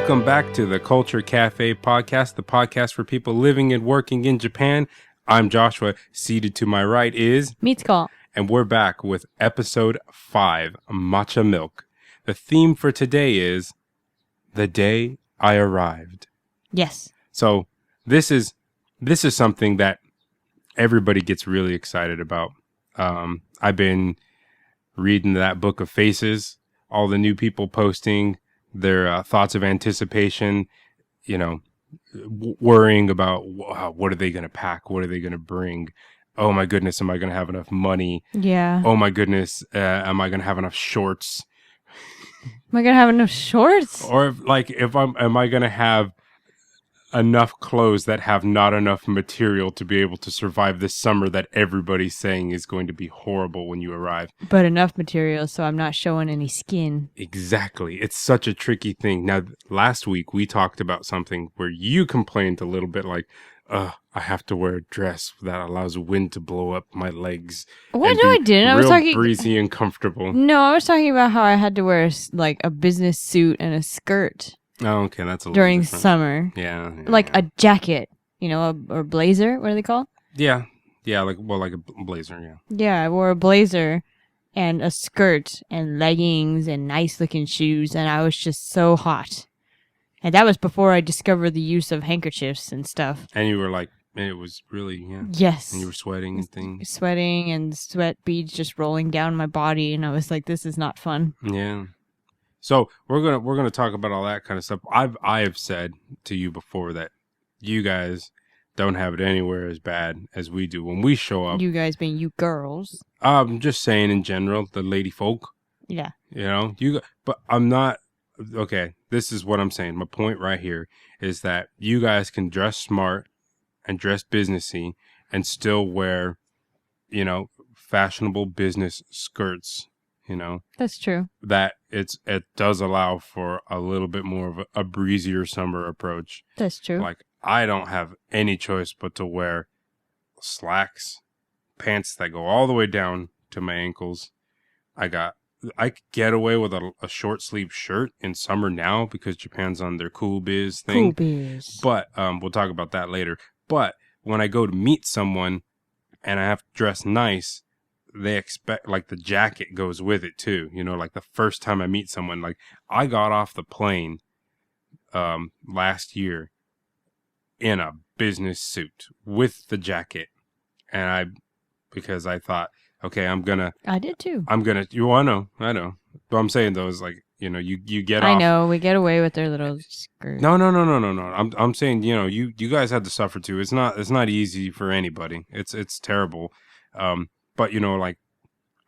Welcome back to the Culture Cafe podcast, the podcast for people living and working in Japan. I'm Joshua. Seated to my right is Mitsuko. And we're back with episode 5, Matcha Milk. The theme for today is the day I arrived. Yes. So this is something that everybody gets really excited about. I've been reading that book of faces, all the new people posting their thoughts of anticipation, worrying about what are they going to pack? What are they going to bring? Oh my goodness, am I going to have enough money? Yeah. Oh my goodness, am I going to have enough shorts? Am I going to have enough shorts? Or am I going to have enough clothes that have not enough material to be able to survive this summer that everybody's saying is going to be horrible when you arrive? But enough material so I'm not showing any skin. Exactly. It's such a tricky thing. Now, last week we talked about something where you complained a little bit like, I have to wear a dress that allows wind to blow up my legs. What? No, I didn't. I was talking breezy and comfortable. No, I was talking about how I had to wear a business suit and a skirt. Oh, okay, that's a little during different. Summer. Yeah. A jacket, or blazer. What are they called? Yeah, like a blazer. Yeah. Yeah, I wore a blazer and a skirt and leggings and nice looking shoes, and I was just so hot. And that was before I discovered the use of handkerchiefs and stuff. And you were like, it was really, yeah. Yes. And you were sweating and things. Sweating and sweat beads just rolling down my body, and I was like, this is not fun. Yeah. So we're gonna talk about all that kind of stuff. I have said to you before that you guys don't have it anywhere as bad as we do when we show up. You guys being you girls. I'm just saying in general, the lady folk. Yeah. But I'm not. Okay, this is what I'm saying. My point right here is that you guys can dress smart and dress businessy and still wear, fashionable business skirts. That's true. That it does allow for a little bit more of a breezier summer approach. That's true. Like, I don't have any choice but to wear slacks, pants that go all the way down to my ankles. I could get away with a short sleeve shirt in summer now because Japan's on their cool biz thing. Cool biz. But we'll talk about that later. But when I go to meet someone and I have to dress nice, they expect, the jacket goes with it too. The first time I meet someone, I got off the plane last year in a business suit with the jacket. And because I thought, okay, I did too. I know. But I'm saying though, is you get off. I know, we get away with their little skirt. No. I'm saying, you guys had to suffer too. It's not easy for anybody. It's terrible. But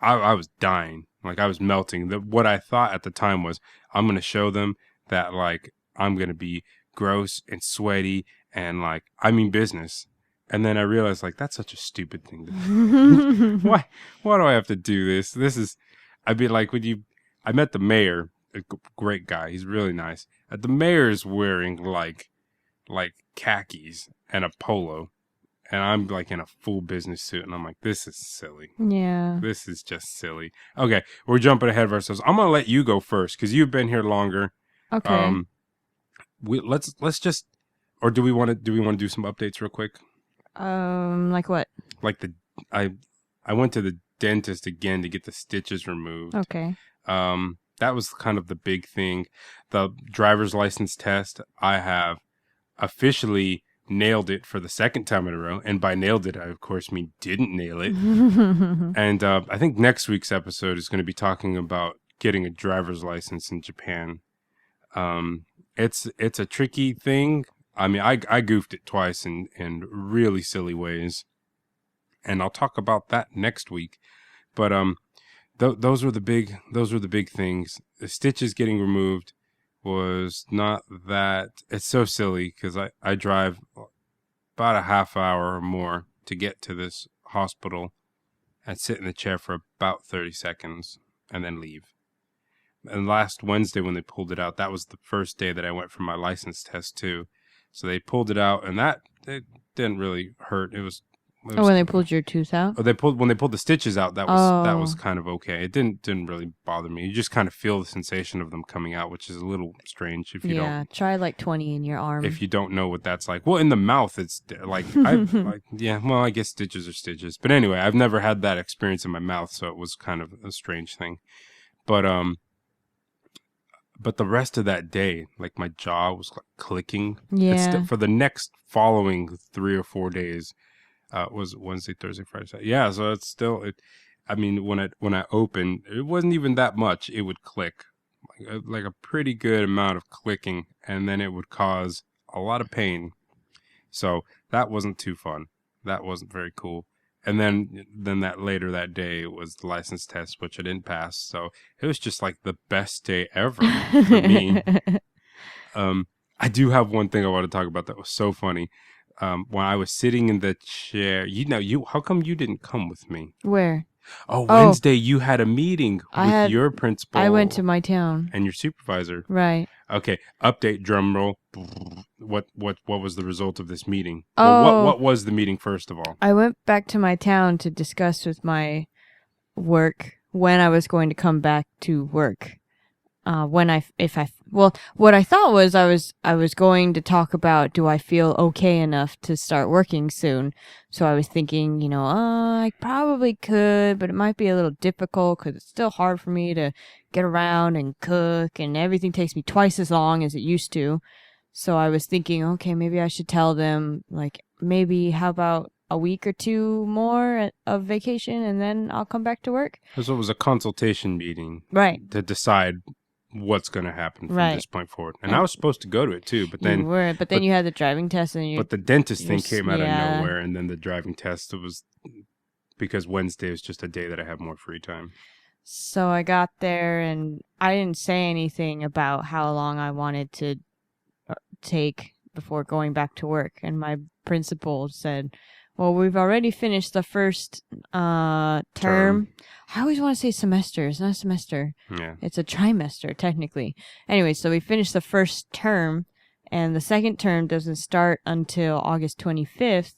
I was dying. I was melting. What I thought at the time was, I'm going to show them that I'm going to be gross and sweaty and I mean business. And then I realized that's such a stupid thing to do. Why do I have to do this? I'd be like, I met the mayor, a great guy. He's really nice. The mayor's wearing khakis and a polo. And I'm in a full business suit, and I'm like, this is silly. Yeah. This is just silly. Okay, we're jumping ahead of ourselves. I'm gonna let you go first because you've been here longer. Okay. Let's just, or do we want to do some updates real quick? Like what? I went to the dentist again to get the stitches removed. Okay. That was kind of the big thing. The driver's license test. I have officially nailed it for the second time in a row, and by nailed it I of course mean didn't nail it. And I think next week's episode is going to be talking about getting a driver's license in Japan. It's a tricky thing. I mean, I goofed it twice in really silly ways, and I'll talk about that next week. But those were the big things. The stitches getting removed was not that. It's so silly because I drive about a half hour or more to get to this hospital and sit in the chair for about 30 seconds and then leave. And last Wednesday when they pulled it out, that was the first day that I went for my license test too. So they pulled it out, and it didn't really hurt. It was Oh, when they pulled your tooth out? Oh, when they pulled the stitches out. That was Oh. kind of okay. It didn't really bother me. You just kind of feel the sensation of them coming out, which is a little strange if you Yeah, try like 20 in your arm. if you don't know what that's like. Well, in the mouth, it's like yeah. Well, I guess stitches are stitches. But anyway, I've never had that experience in my mouth, so it was kind of a strange thing. But the rest of that day, like my jaw was like clicking. Yeah. For the next following 3 or 4 days, was Wednesday, Thursday, Friday, Saturday. Yeah, so it's still it. I mean, when I opened, it wasn't even that much. It would click, like a pretty good amount of clicking, and then it would cause a lot of pain. So that wasn't too fun. That wasn't very cool. And then that later that day was the license test, which I didn't pass. So it was just like the best day ever for me. I do have one thing I want to talk about that was so funny. When I was sitting in the chair, how come you didn't come with me? Where? Oh, Wednesday you had a meeting with your principal. I went to my town. And your supervisor. Right. Okay. Update, drum roll. What was the result of this meeting? Oh. Well, what was the meeting first of all? I went back to my town to discuss with my work when I was going to come back to work. What I thought was I was going to talk about, do I feel okay enough to start working soon? So I was thinking, I probably could, but it might be a little difficult because it's still hard for me to get around and cook, and everything takes me twice as long as it used to. So I was thinking, okay, maybe I should tell them, like, maybe how about a week or two more of vacation, and then I'll come back to work. So it was a consultation meeting, right, to decide what's going to happen from this point forward. And I was supposed to go to it too, but then you had the driving test, and but the dentist thing came out of nowhere, and then the driving test, it was because Wednesday is just a day that I have more free time. So I got there, and I didn't say anything about how long I wanted to take before going back to work. And my principal said, well, we've already finished the first term. I always want to say semester. It's not a semester. Yeah. It's a trimester, technically. Anyway, so we finished the first term, and the second term doesn't start until August 25th,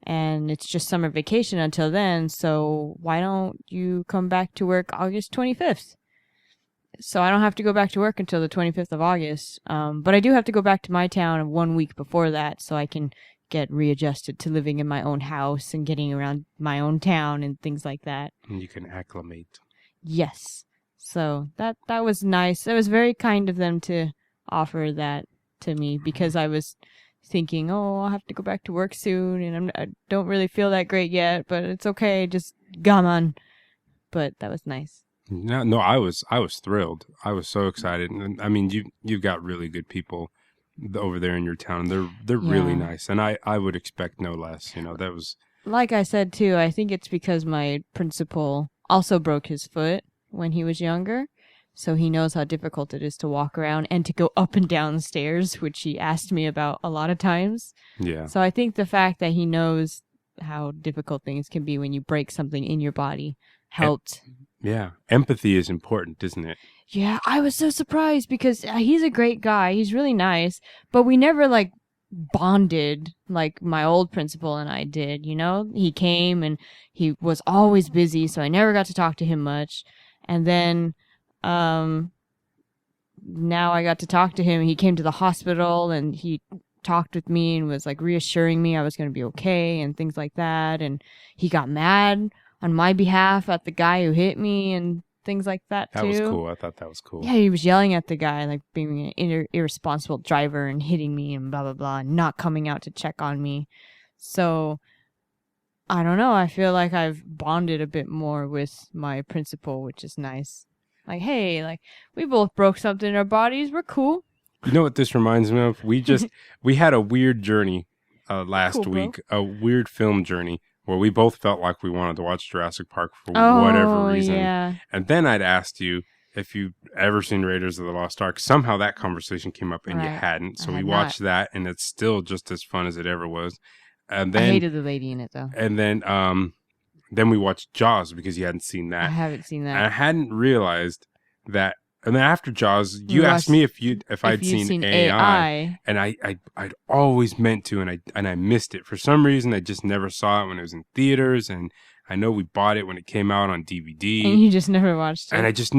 and it's just summer vacation until then, so why don't you come back to work August 25th? So I don't have to go back to work until the 25th of August, but I do have to go back to my town 1 week before that, so I can get readjusted to living in my own house and getting around my own town and things like that. And you can acclimate. Yes. So that was nice. It was very kind of them to offer that to me, because I was thinking, I'll have to go back to work soon, and I don't really feel that great yet, but it's okay, just come on. But that was nice. No, I was thrilled. I was so excited. And I mean, you've got really good people over there in your town. They're really nice, and I would expect no less. That was, like I said too, I think it's because my principal also broke his foot when he was younger, so he knows how difficult it is to walk around and to go up and down stairs, which he asked me about a lot of times. Yeah. So I think the fact that he knows how difficult things can be when you break something in your body helped. Yeah. Empathy is important, isn't it? Yeah, I was so surprised because he's a great guy. He's really nice, but we never bonded like my old principal and I did, He came and he was always busy, so I never got to talk to him much. And then now I got to talk to him. He came to the hospital and he talked with me and was reassuring me I was going to be okay and things like that. And he got mad on my behalf at the guy who hit me and things like that too. That was cool. I thought that was cool. Yeah, he was yelling at the guy, being an irresponsible driver and hitting me and blah, blah, blah, and not coming out to check on me. So, I don't know. I feel like I've bonded a bit more with my principal, which is nice. Hey, we both broke something in our bodies. We're cool. You know what this reminds me of? We had a weird journey last week, a weird film journey, where we both felt like we wanted to watch Jurassic Park for whatever reason. Yeah. And then I'd asked you if you've ever seen Raiders of the Lost Ark. Somehow that conversation came up and you hadn't. So we watched that, and it's still just as fun as it ever was. And then I hated the lady in it, though. And then we watched Jaws because you hadn't seen that. I haven't seen that. And I hadn't realized that And then after Jaws, you We asked watched- me if I'd you've seen AI, and I'd always meant to, and I missed it for some reason. I just never saw it when it was in theaters, and I know we bought it when it came out on DVD, and you just never watched it. and I just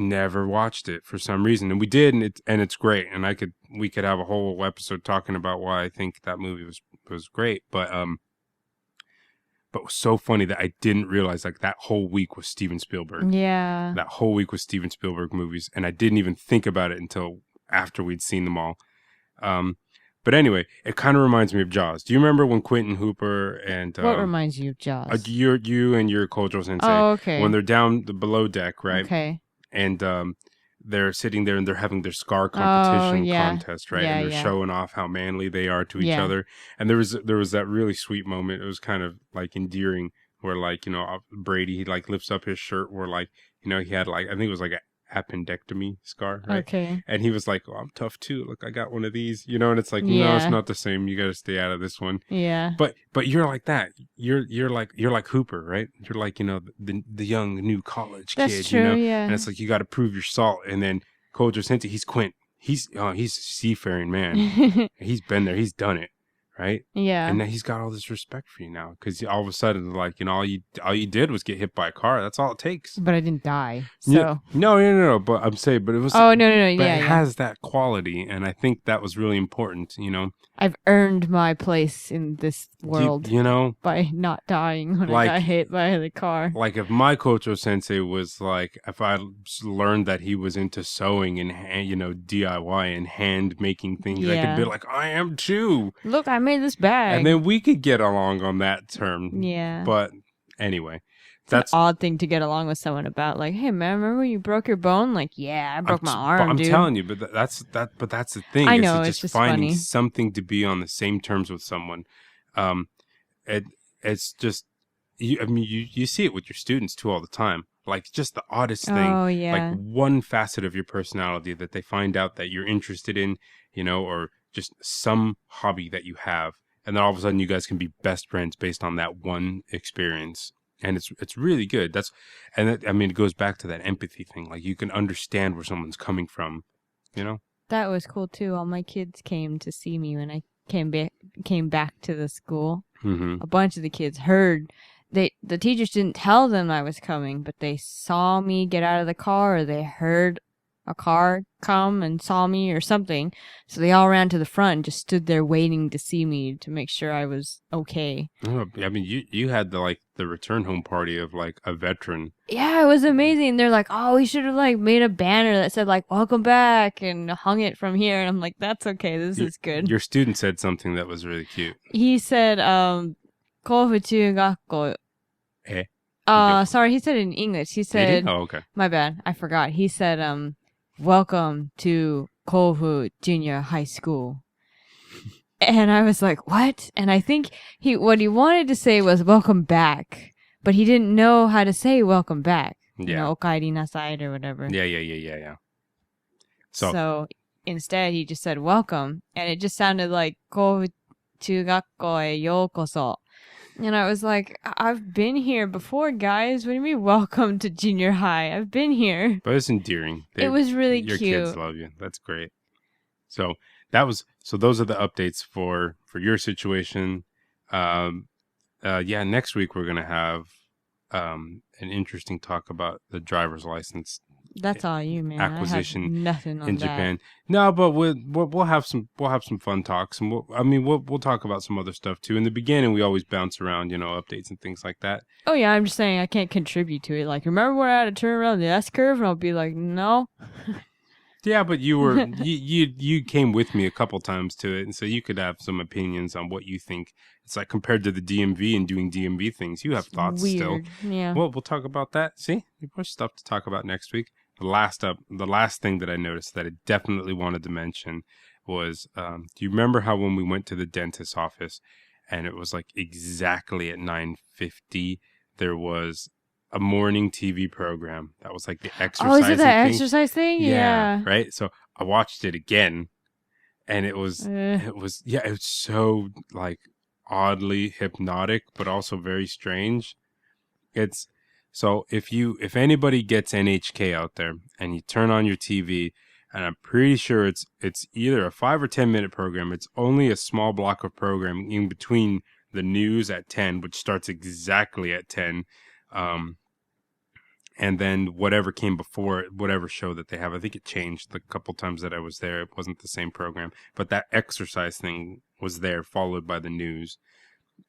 never watched it for some reason, and we did, and it's great, and we could have a whole episode talking about why I think that movie was great, but it was so funny that I didn't realize like that whole week was Steven Spielberg. Yeah. That whole week was Steven Spielberg movies, and I didn't even think about it until after we'd seen them all. But anyway, it kind of reminds me of Jaws. Do you remember when Quentin Hooper and What reminds you of Jaws? you and your cultural sensei, Oh, okay. when they're down the below deck, right? Okay. And they're sitting there and they're having their scar competition contest, right? Yeah, and they're showing off how manly they are to each other. And there was that really sweet moment. It was kind of like endearing, where like, you know, Brady, he like lifts up his shirt, where like, you know, he had like, I think it was like an appendectomy scar, right? Okay. And he was like, "Oh, I'm tough too. Look, I got one of these," you know. And it's like, no, Yeah. it's not the same. You got to stay out of this one. Yeah. But you're like that. You're like Hooper, right? You're like, you know, the young new college That's kid, true, you know. yeah. And it's like you got to prove your salt. And then Culture Sensei, he's Quint. He's a seafaring man. He's been there. He's done it, right? Yeah. And then he's got all this respect for you now, because all of a sudden, like, you know, all you did was get hit by a car. That's all it takes. But I didn't die. So. Yeah. No. But I'm saying, but it was. Oh, no. But Yeah. it has that quality, and I think that was really important. You know, I've earned my place in this world You know, by not dying when Like- I got hit by the car. like if my Kocho Sensei was like, if I learned that he was into sewing and you know, DIY and hand making things, I could be Yeah. like, I am too, Look, I made this bag. and then we could get along on that term. Yeah. But anyway, It's an that's. odd thing to get along with someone about. Like, hey, man, remember when you broke your bone? Like, yeah, I broke my arm, I'm dude. telling you, but that's the thing. I is know, to it's just finding funny. something to be on the same terms with someone. It's just you see it with your students too all the time. Like just the oddest thing. Oh, yeah. Like one facet of your personality that they find out that you're interested in, you know, or just some hobby that you have, and then all of a sudden you guys can be best friends based on that one experience. And it's really good. I mean, it goes back to that empathy thing. Like you can understand where someone's coming from, you know? That was cool, too. All my kids came to see me when I came back to the school. Mm-hmm. A bunch of the kids heard. The teachers didn't tell them I was coming, but they saw me get out of the car, or they heard a car come and saw me or something. So they all ran to the front and just stood there waiting to see me to make sure I was okay. Oh, I mean, you had the return home party of like a veteran. Yeah, it was amazing. They're like, oh, we should have like made a banner that said like welcome back and hung it from here. And I'm like, that's okay. This is good. Your student said something that was really cute. He said, Kofu Chugakko. Eh? Sorry, he said it in English. He said, Oh, okay. my bad, I forgot. He said, welcome to Kofu Junior High School. And I was like, what? And I think what he wanted to say was welcome back, but he didn't know how to say welcome back. Yeah. You know, okaeri nasai or whatever. Yeah. So instead, he just said welcome, and it just sounded like Kofu Chugakko e yokoso. And I was like, I've been here before, guys. What do you mean, welcome to junior high? I've been here. But it's endearing. It was really your cute. Your kids love you. That's great. So those are the updates for your situation. Next week we're gonna have an interesting talk about the driver's license That's all you, man. acquisition I have nothing on in that. Japan. No, but we'll have some fun talks, and we'll talk about some other stuff too. In the beginning, we always bounce around, you know, updates and things like that. Oh yeah, I'm just saying I can't contribute to it. Like, remember when I had to turn around the S curve, and I'll be like, no. Yeah, but you were you came with me a couple times to it, and so you could have some opinions on what you think. It's like compared to the DMV and doing DMV things, you have thoughts Weird. still. Yeah. Well, we'll talk about that. See, we have stuff to talk about next week. The last thing that I noticed that I definitely wanted to mention was, do you remember how when we went to the dentist's office and it was like exactly at 9:50, there was a morning TV program that was like the exercise. Oh, is it that thing? exercise thing? Yeah. Right. So I watched it again, and it was so like oddly hypnotic, but also very strange. So if anybody gets NHK out there and you turn on your TV, and I'm pretty sure it's either a 5 or 10 minute program. It's only a small block of programming in between the news at 10, which starts exactly at 10. And then whatever came before it, whatever show that they have. I think it changed the couple times that I was there. It wasn't the same program, but that exercise thing was there, followed by the news.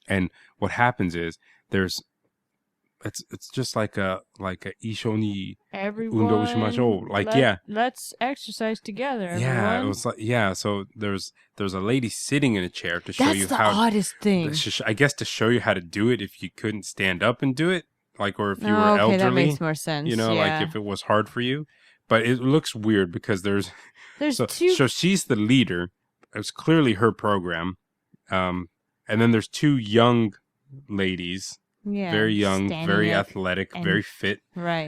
And what happens is it's just like a Ishoni Undo Shimashou. Let's exercise together, everyone. Yeah, it was like so there's a lady sitting in a chair to show That's you the how oddest thing. I guess to show you how to do it if you couldn't stand up and do it, like, or if you were okay, elderly. that makes more sense. Like if it was hard for you. But it looks weird because there's two. So she's the leader. It's clearly her program. And then there's two young ladies, very young, very athletic, very fit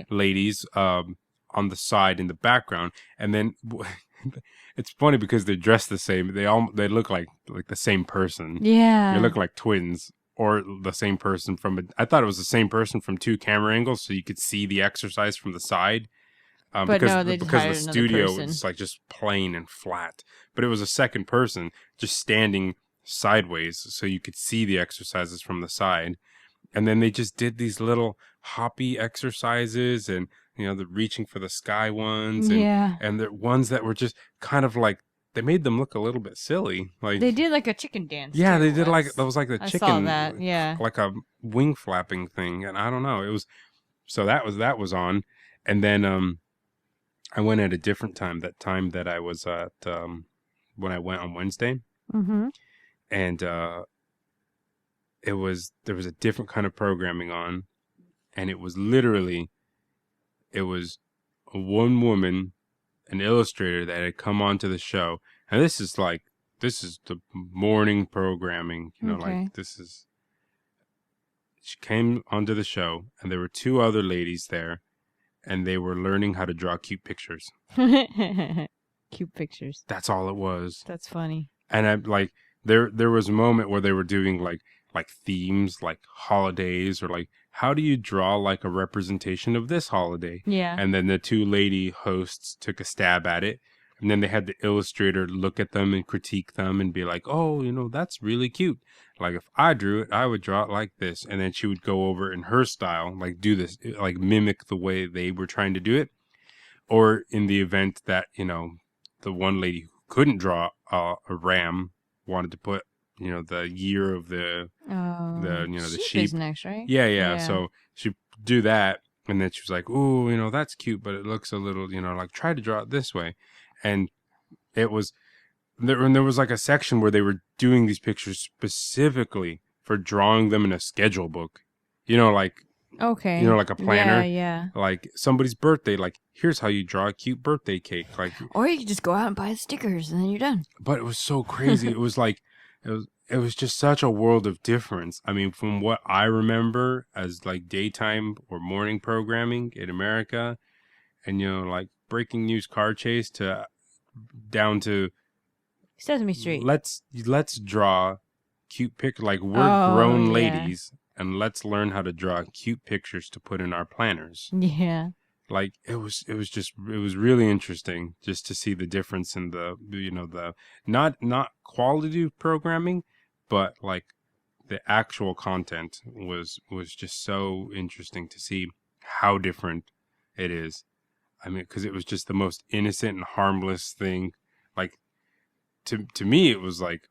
ladies on the side in the background. And then it's funny because they're dressed the same. They look like the same person. Yeah. They look like twins. Or the same person I thought it was the same person from two camera angles, so you could see the exercise from the side. But no, they just hired the studio person. was like just plain and flat. But it was a second person just standing sideways, so you could see the exercises from the side. And then they just did these little hoppy exercises, and the reaching for the sky ones, and the ones that were just kind of like. They made them look a little bit silly. Like they did like a chicken dance. Yeah, they did that was like the chicken. I saw that. Yeah, like a wing flapping thing, and I don't know. It was so that was on, and then I went at a different time. That time that I was at when I went on Wednesday, and there was a different kind of programming on, and it was literally one woman, an illustrator that had come onto the show. And this is the morning programming, like she came onto the show, and there were two other ladies there, and they were learning how to draw cute pictures. Cute pictures. That's all it was. That's funny. And I there was a moment where they were doing like themes, like holidays, or like, how do you draw like a representation of this holiday? Yeah. And then the two lady hosts took a stab at it. And then they had the illustrator look at them and critique them and be like, oh, that's really cute. Like, if I drew it, I would draw it like this. And then she would go over in her style, like do this, like mimic the way they were trying to do it. Or in the event that, the one lady who couldn't draw a ram wanted to put, the year of the sheep is next, right? Yeah. So she'd do that. And then she was like, ooh, that's cute, but it looks a little, like, try to draw it this way. And it was there was like a section where they were doing these pictures specifically for drawing them in a schedule book, like like a planner, like somebody's birthday, like, here's how you draw a cute birthday cake, like, or you could just go out and buy the stickers and then you're done. But it was so crazy. It was like it was just such a world of difference. I mean, from what I remember as like daytime or morning programming in America, and like breaking news car chase down to Sesame Street. Let's draw cute like we're grown ladies, and let's learn how to draw cute pictures to put in our planners. Yeah. Like it was really interesting just to see the difference in the the not quality of programming, but like the actual content was just so interesting to see how different it is. I mean, because it was just the most innocent and harmless thing. Like, to me, it was like,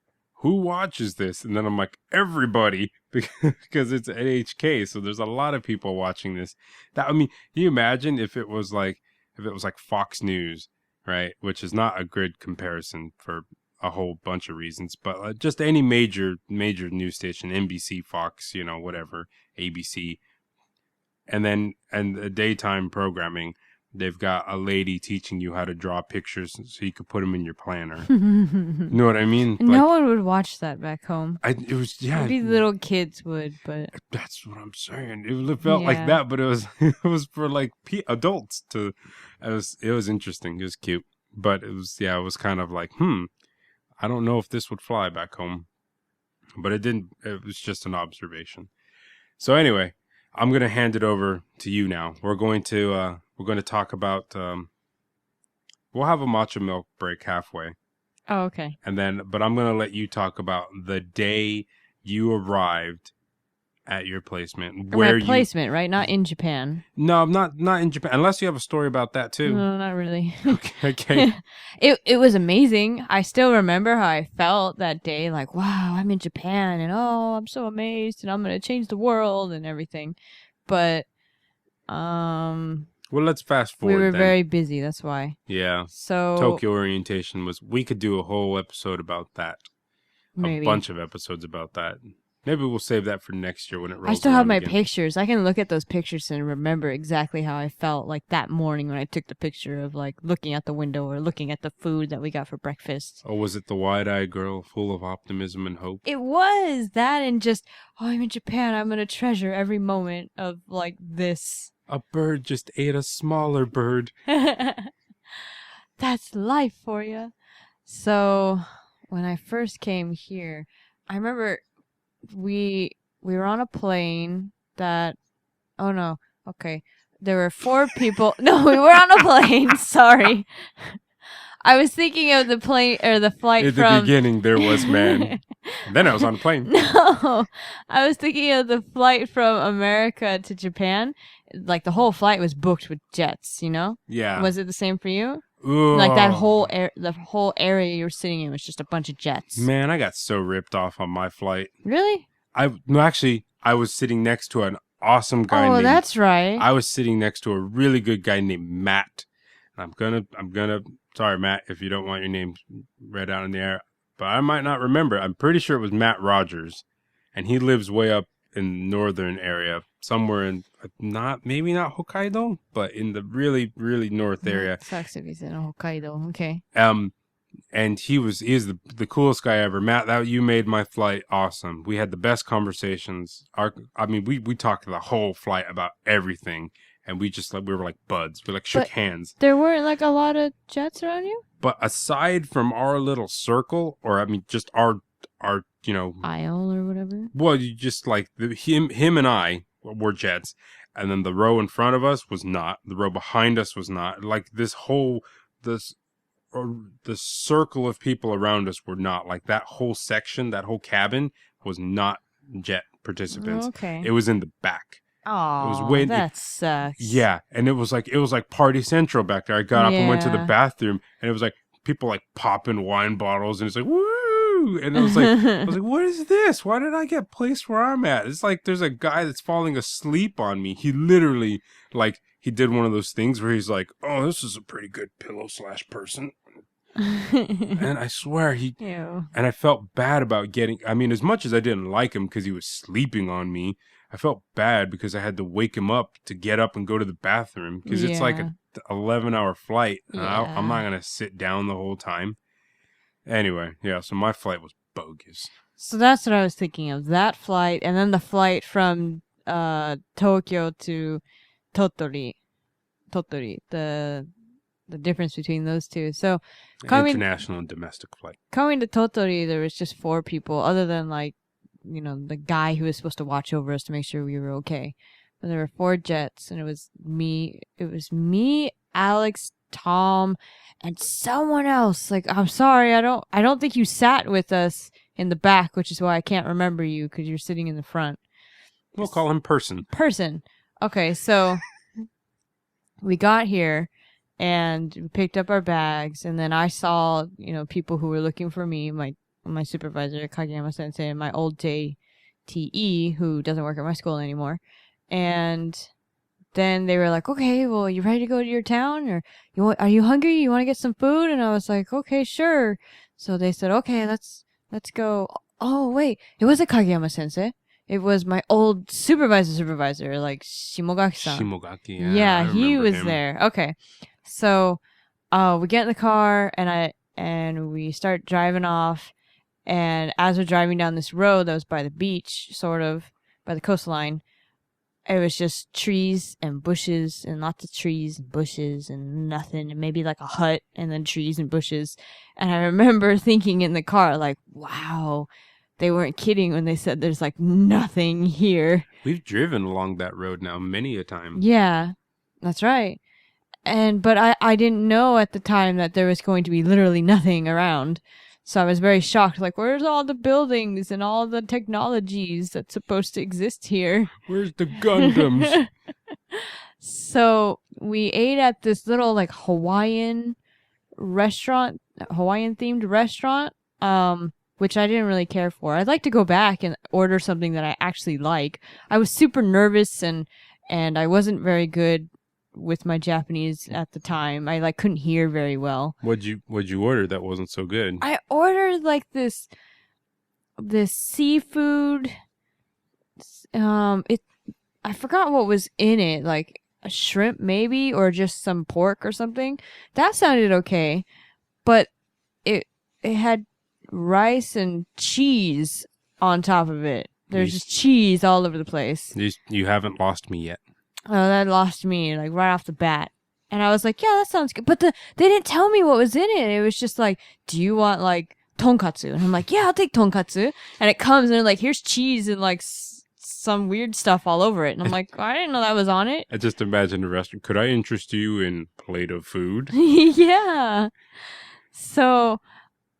who watches this? And then I'm like, everybody, because it's NHK, so there's a lot of people watching this. Can you imagine if it was like Fox News, right? Which is not a good comparison for a whole bunch of reasons, but just any major news station, NBC, Fox, whatever, ABC, and the daytime programming. They've got a lady teaching you how to draw pictures so you could put them in your planner. You know what I mean? No one would watch that back home. Maybe little kids would, but that's what I'm saying. It felt like that, but it was for like adults to. It was interesting. It was cute, but it was kind of like, I don't know if this would fly back home, but it didn't. It was just an observation. So anyway, I'm gonna hand it over to you now. We're going to talk about. We'll have a matcha milk break halfway, Oh, okay. but I'm gonna let you talk about the day you arrived at your placement. Or my placement, right? Not in Japan. No, not in Japan. Unless you have a story about that too. No, not really. Okay. It was amazing. I still remember how I felt that day. Like, wow, I'm in Japan, and oh, I'm so amazed, and I'm gonna change the world and everything. But well, let's fast forward. We were then. very busy. That's why. Yeah. So Tokyo orientation was. We could do a whole episode about that. Maybe. A bunch of episodes about that. Maybe we'll save that for next year when it rolls. I still have my again. pictures. I can look at those pictures and remember exactly how I felt like that morning when I took the picture of like looking out the window or looking at the food that we got for breakfast. Oh, was it the wide-eyed girl full of optimism and hope? It was that, and just, oh, I'm in Japan. I'm going to treasure every moment of like this. A bird just ate a smaller bird. That's life for you. So when I first came here, I remember we were on a plane that, oh no, okay, there were 4 people. No, we were on a plane. Sorry, I was thinking of the plane or the flight At from the beginning. There was man. Then I was on a plane. No, I was thinking of the flight from America to Japan. Like the whole flight was booked with jets. You know? Yeah. Was it the same for you? Ugh. Like that the whole area you were sitting in was just a bunch of jets. Man, I got so ripped off on my flight. Really? I was sitting next to an awesome guy. Oh, that's right. I was sitting next to a really good guy named Matt. I'm gonna. Sorry, Matt, if you don't want your name read out in the air, but I might not remember. I'm pretty sure it was Matt Rogers, and he lives way up in the northern area, somewhere in maybe not Hokkaido, but in the really, really north area. Sucks if he's in Hokkaido. Okay. And he is the coolest guy ever. Matt, you made my flight awesome. We had the best conversations. We talked the whole flight about everything, and we were like buds. We shook hands. There weren't like a lot of jets around you? But aside from our little circle, or just our aisle or whatever. Well, you just like him and I were jets, and then the row in front of us was not. The row behind us was not. Like the circle of people around us were not. Like that whole section, that whole cabin was not jet participants. Okay. It was in the back. Oh, that sucks. Yeah, and it was like Party Central back there. I got up and went to the bathroom, and it was like people like popping wine bottles, and it's like woo, and I was like, what is this? Why did I get placed where I'm at? It's like there's a guy that's falling asleep on me. He literally he did one of those things where he's like, oh, this is a pretty good pillow / person. And I swear Ew. And I felt bad about getting, as much as I didn't like him because he was sleeping on me, I felt bad because I had to wake him up to get up and go to the bathroom because it's like a 11-hour flight. And I'm not going to sit down the whole time. Anyway, yeah, so my flight was bogus. So that's what I was thinking of. That flight, and then the flight from Tokyo to Tottori. The difference between those two. So International and domestic flight. Coming to Tottori, there was just 4 people, other than the guy who was supposed to watch over us to make sure we were okay. But there were 4 jets, and it was me, Alex, Tom, and someone else. Like, I'm sorry, I don't think you sat with us in the back, which is why I can't remember you, because you're sitting in the front. We'll call him Person. Okay, so we got here and we picked up our bags, and then I saw, people who were looking for me, my supervisor, Kageyama Sensei, and my old JTE, who doesn't work at my school anymore. And then they were like, okay, well, you ready to go to your town? Or are you hungry? You want to get some food? And I was like, okay, sure. So they said, okay, let's go. Oh, wait, it wasn't Kageyama Sensei. It was my old supervisor, like Shimogaki-san. Shimogaki, yeah, he was him. there. Okay. So, we get in the car and we start driving off. And as we're driving down this road that was by the beach, sort of by the coastline, it was just trees and bushes and lots of trees and bushes and nothing, and maybe like a hut and then trees and bushes. And I remember thinking in the car, like, wow, they weren't kidding when they said there's like nothing here. We've driven along that road now many a time. Yeah, that's right. But I didn't know at the time that there was going to be literally nothing around. So I was very shocked. Like, where's all the buildings and all the technologies that's supposed to exist here? Where's the Gundams? So we ate at this little like Hawaiian themed restaurant, which I didn't really care for. I'd like to go back and order something that I actually like. I was super nervous and I wasn't very good with my Japanese at the time. I like couldn't hear very well. What'd you order that wasn't so good? I ordered like this seafood. I forgot what was in it, like a shrimp maybe, or just some pork or something. That sounded okay, but it had rice and cheese on top of it. There's just cheese all over the place. You haven't lost me yet. Oh, that lost me like right off the bat. And I was like, yeah, that sounds good. But they didn't tell me what was in it. It was just like, do you want like tonkatsu? And I'm like, yeah, I'll take tonkatsu. And it comes and like, here's cheese and like some weird stuff all over it. And I'm like, I didn't know that was on it. I just imagine a restaurant. Could I interest you in a plate of food? Yeah. So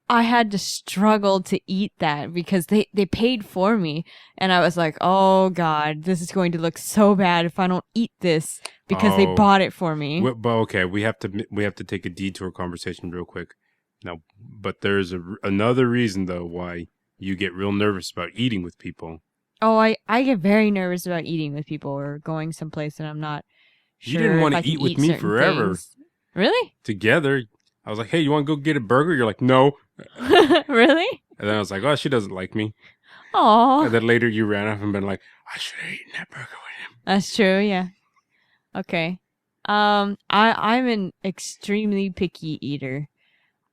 I had to struggle to eat that because they paid for me. And I was like, oh God, this is going to look so bad if I don't eat this because they bought it for me. But okay, we have to take a detour conversation real quick. Now, but there's another reason though why you get real nervous about eating with people. Oh, I get very nervous about eating with people or going someplace that I'm not sure. You didn't want to eat with me forever. Things. Really? Together. I was like, hey, you want to go get a burger? You're like, no. Really? And then I was like, oh, she doesn't like me. Aww. And then later you ran off and been like, I should have eaten that burger with him. That's true, yeah. Okay. I'm an extremely picky eater.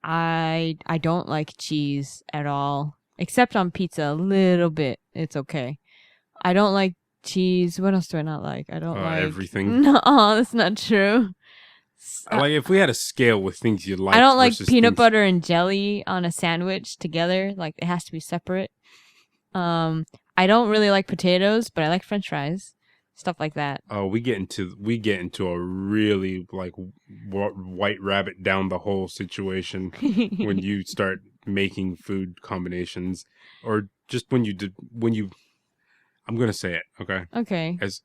I don't like cheese at all. Except on pizza, a little bit. It's okay. I don't like cheese. What else do I not like? I don't like everything. No, that's not true. Like if we had a scale with things you like. I don't like peanut butter and jelly on a sandwich together. Like it has to be separate. I don't really like potatoes, but I like French fries, stuff like that. Oh, we get into a really like white rabbit down the hole situation when you start making food combinations, or just when you. I'm gonna say it, okay? Okay. As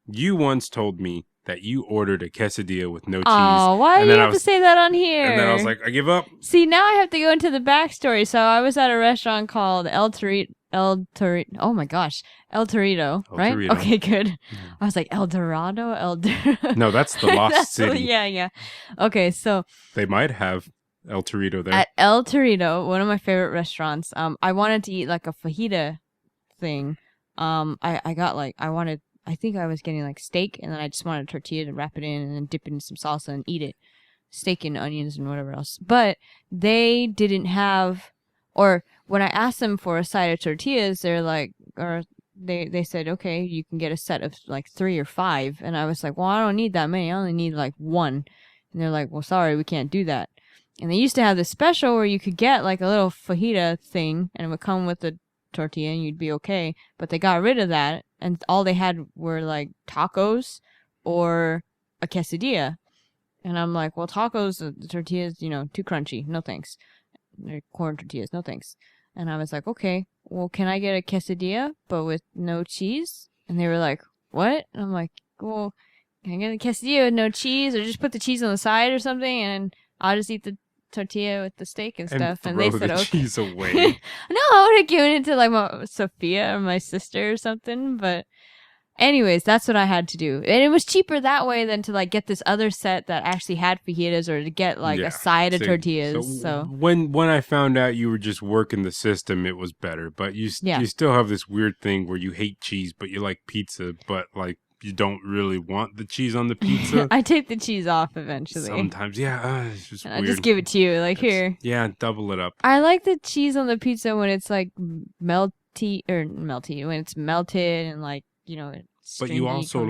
you once told me that you ordered a quesadilla with no cheese. Oh, why do you have to say that on here? And then I was like, I give up. See, now I have to go into the backstory. So I was at a restaurant called El Torito. Oh my gosh, El Torito, right? Torito. Okay, good. Yeah. I was like El Dorado, No, that's the Lost City. Yeah. Okay, so they might have El Torito there. At El Torito, one of my favorite restaurants. I wanted to eat like a fajita thing. I think I was getting like steak, and then I just wanted a tortilla to wrap it in and then dip it in some salsa and eat it. Steak and onions and whatever else. But they didn't have, or when I asked them for a side of tortillas, they're like, or they said, okay, you can get a set of like 3 or 5. And I was like, well, I don't need that many. I only need like 1. And they're like, well, sorry, we can't do that. And they used to have this special where you could get like a little fajita thing, and it would come with a tortilla and you'd be okay. But they got rid of that, and all they had were like tacos or a quesadilla. And I'm like, well, tacos, the tortillas, too crunchy. No thanks. They're corn tortillas. No thanks. And I was like, okay, well, can I get a quesadilla but with no cheese? And they were like, what? And I'm like, well, can I get a quesadilla with no cheese, or just put the cheese on the side or something, and I'll just eat the tortilla with the steak and stuff. And they said, okay. Cheese away. No, I would have given it to like my Sophia or my sister or something. But anyways, that's what I had to do. And it was cheaper that way than to like get this other set that actually had fajitas, or to get like a side of tortillas. So when I found out you were just working the system, it was better. But you still have this weird thing where you hate cheese, but you like pizza, but like you don't really want the cheese on the pizza. I take the cheese off eventually. Sometimes, yeah. It's just weird. I just give it to you, like, here. Yeah, double it up. I like the cheese on the pizza when it's like melty, when it's melted and like, it's but you also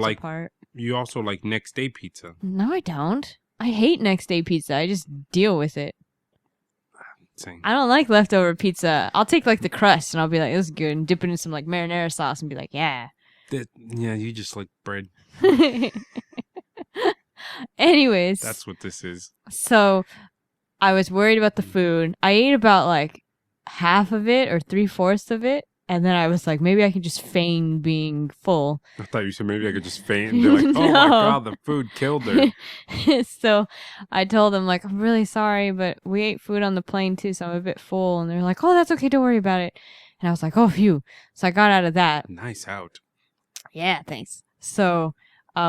like next day pizza. No, I don't. I hate next day pizza. I just deal with it. Same. I don't like leftover pizza. I'll take like the crust and I'll be like, this is good, and dip it in some like marinara sauce and be like, yeah. Yeah, you just like bread. Anyways. That's what this is. So I was worried about the food. I ate about like half of it or 3/4 of it. And then I was like, maybe I can just feign being full. I thought you said maybe I could just faint and be like, oh my God, the food killed her. So I told them, like, I'm really sorry, but we ate food on the plane too, so I'm a bit full. And they're like, oh, that's okay, don't worry about it. And I was like, oh, phew. So I got out of that. Nice out. Yeah, thanks. So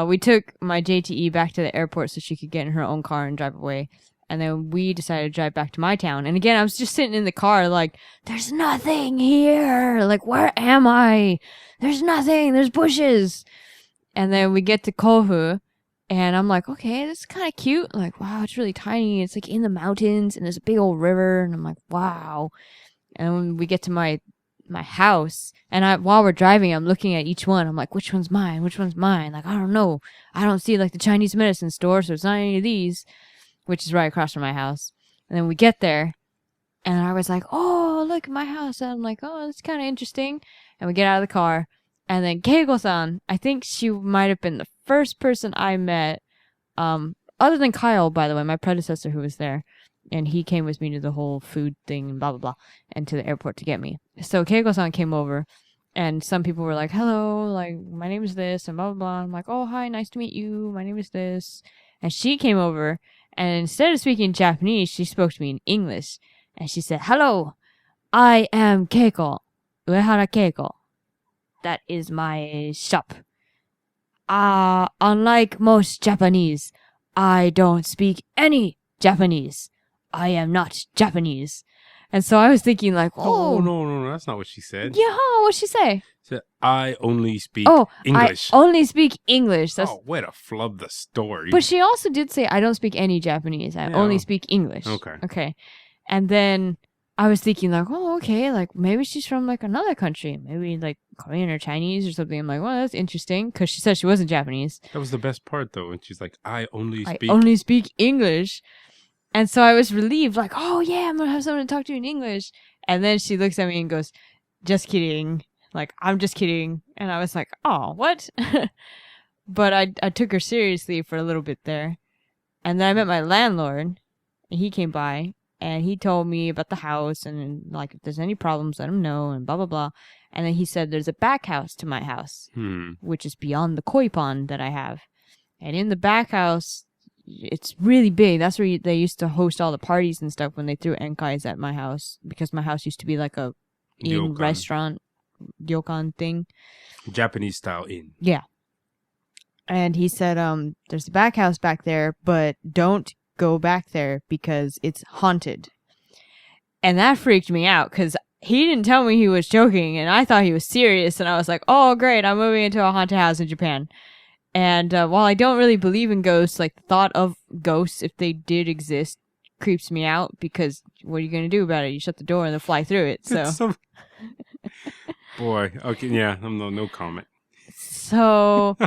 we took my JTE back to the airport so she could get in her own car and drive away. And then we decided to drive back to my town. And again, I was just sitting in the car like, there's nothing here. Like, where am I? There's nothing. There's bushes. And then we get to Kofu. And I'm like, okay, this is kind of cute. Like, wow, it's really tiny. It's like in the mountains. And there's a big old river. And I'm like, wow. And when we get to my house, and while we're driving, I'm looking at each one. I'm like, which one's mine? Which one's mine? Like, I don't know. I don't see like the Chinese medicine store, so it's not any of these. Which is right across from my house. And then we get there, and I was like, oh, look at my house. And I'm like, oh, that's kind of interesting. And we get out of the car, and then Keigo-san, I think she might have been the first person I met, other than Kyle, by the way, my predecessor who was there. And he came with me to the whole food thing and blah, blah, blah, and to the airport to get me. So Keigo-san came over, and some people were like, hello, like, my name is this, and blah, blah, blah. I'm like, oh, hi, nice to meet you. My name is this. And she came over, and instead of speaking Japanese, she spoke to me in English. And she said, hello, I am Keiko, Uehara Keiko. That is my shop. Unlike most Japanese, I don't speak any Japanese. I am not Japanese. And so I was thinking like, oh. No, that's not what she said. Yeah, what'd she say? She said, I only speak English. I only speak English. That's... Oh, way to flub the story. But she also did say, I don't speak any Japanese. I only speak English. Okay. And then I was thinking like, oh, okay, like maybe she's from like another country. Maybe like Korean or Chinese or something. I'm like, well, that's interesting. Because she said she wasn't Japanese. That was the best part though. And she's like, I only speak English. And so I was relieved, like, oh yeah, I'm going to have someone to talk to in English. And then she looks at me and goes, just kidding. Like, I'm just kidding. And I was like, oh, what? But I took her seriously for a little bit there. And then I met my landlord, and he came by, and he told me about the house, and like, if there's any problems, let him know, and blah, blah, blah. And then he said there's a back house to my house, which is beyond the koi pond that I have. And in the back house, it's really big. That's where they used to host all the parties and stuff when they threw enkais at my house, because my house used to be like a inn restaurant, ryokan thing. Japanese style inn. Yeah. And he said, there's a back house back there, but don't go back there because it's haunted. And that freaked me out because he didn't tell me he was joking, and I thought he was serious. And I was like, oh, great, I'm moving into a haunted house in Japan. And while I don't really believe in ghosts, like the thought of ghosts, if they did exist, creeps me out, because what are you going to do about it? You shut the door and they'll fly through it. So, boy, okay, yeah, no comment. So,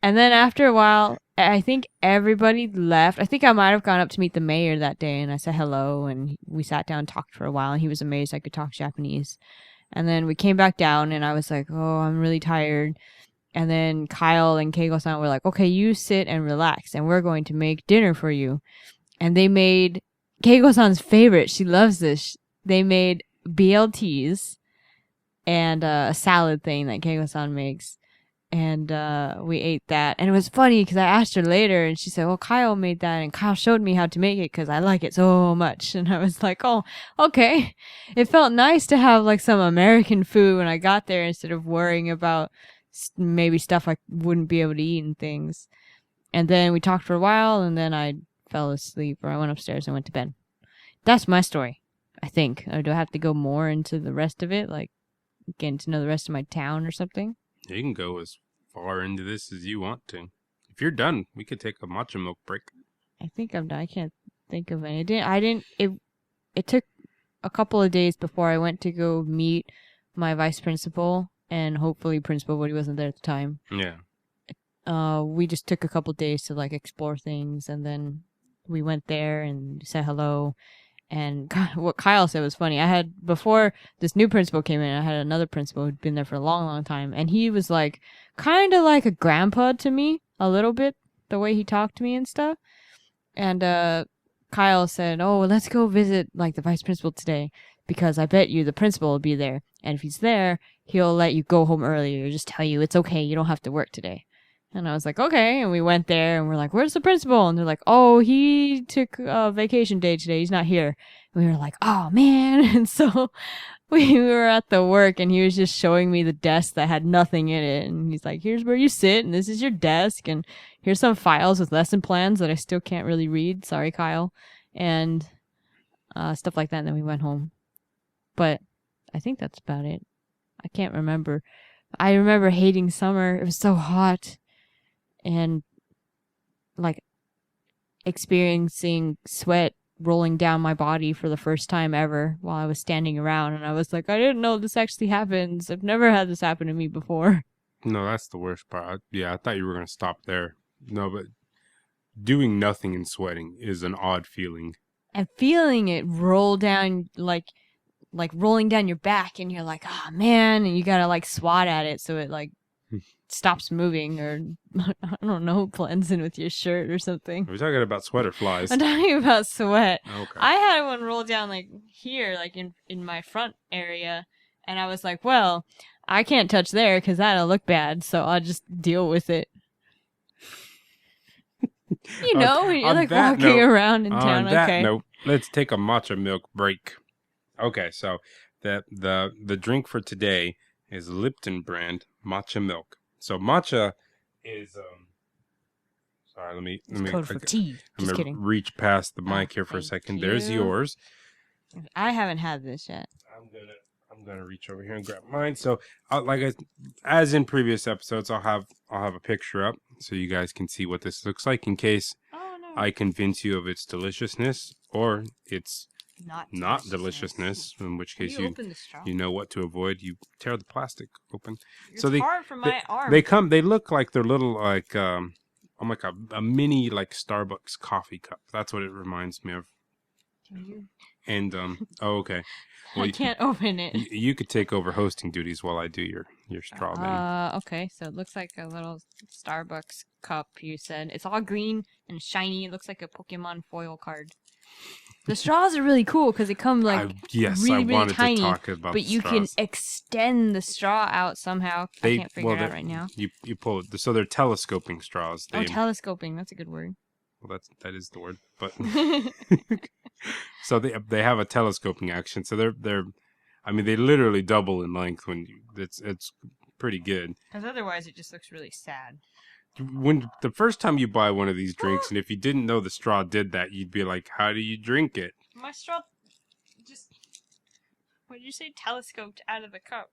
and then after a while, I think everybody left. I think I might have gone up to meet the mayor that day, and I said hello, and we sat down and talked for a while, and he was amazed I could talk Japanese. And then we came back down, and I was like, oh, I'm really tired. And then Kyle and Keigo-san were like, okay, you sit and relax, and we're going to make dinner for you. And they made Keigo-san's favorite. She loves this. They made BLTs and a salad thing that Keigo-san makes. And we ate that. And it was funny because I asked her later, and she said, well, Kyle made that, and Kyle showed me how to make it because I like it so much. And I was like, oh, okay. It felt nice to have like some American food when I got there instead of worrying about maybe stuff I wouldn't be able to eat and things. And then we talked for a while, and then I fell asleep, or I went upstairs and went to bed. That's my story, I think. Or do I have to go more into the rest of it, like getting to know the rest of my town or something? You can go as far into this as you want to. If you're done, we could take a matcha milk break. I think I'm done. I can't think of any. It took a couple of days before I went to go meet my vice principal and hopefully principal, but he wasn't there at the time. Yeah. We just took a couple of days to like explore things, and then we went there and said hello. And what Kyle said was funny. I had, before this new principal came in, I had another principal who'd been there for a long, long time. And he was like, kind of like a grandpa to me, a little bit, the way he talked to me and stuff. And Kyle said, oh, let's go visit like the vice principal today, because I bet you the principal will be there. And if he's there, he'll let you go home early or just tell you it's okay, you don't have to work today. And I was like, okay. And we went there and we're like, where's the principal? And they're like, oh, he took a vacation day today. He's not here. And we were like, oh, man. And so we were at the work and he was just showing me the desk that had nothing in it. And he's like, here's where you sit and this is your desk. And here's some files with lesson plans that I still can't really read. Sorry, Kyle. And stuff like that. And then we went home. But I think that's about it. I can't remember. I remember hating summer. It was so hot. And like experiencing sweat rolling down my body for the first time ever while I was standing around. And I was like, I didn't know this actually happens. I've never had this happen to me before. No, that's the worst part. Yeah, I thought you were going to stop there. No, but doing nothing and sweating is an odd feeling. And feeling it roll down, like rolling down your back, and you're like, oh man, and you gotta like swat at it so it like stops moving, or I don't know, blends in with your shirt or something. Are we talking about sweat or flies? I'm talking about sweat. Okay. I had one roll down like here, like in my front area, and I was like, well, I can't touch there because that'll look bad, so I'll just deal with it. You know, when you're like walking around in town. On that note, let's take a matcha milk break. Okay, so the drink for today is Lipton brand matcha milk. So matcha is sorry, let me code for tea. Just kidding. Reach past the mic here for a second. There's yours. I haven't had this yet. I'm gonna reach over here and grab mine. So, as in previous episodes, I'll have a picture up so you guys can see what this looks like in case I convince you of its deliciousness or its not deliciousness. In which case you know what to avoid. You tear the plastic open. It's hard for my arm. They look like they're little like like a mini like Starbucks coffee cup. That's what it reminds me of. And okay. Well, I can't open it. You could take over hosting duties while I do your straw thing. Okay. So it looks like a little Starbucks cup, you said. It's all green and shiny. It looks like a Pokemon foil card. The straws are really cool because they come like really tiny, to talk about but you can extend the straw out somehow. I can't figure it out right now. You pull it. So they're telescoping straws. Telescoping. That's a good word. Well, that is the word, but so they have a telescoping action. So they're, I mean, they literally double in length when it's pretty good. Because otherwise, it just looks really sad. When the first time you buy one of these drinks, and if you didn't know the straw did that, you'd be like, "How do you drink it?" My straw just, what did you say? Telescoped out of the cup.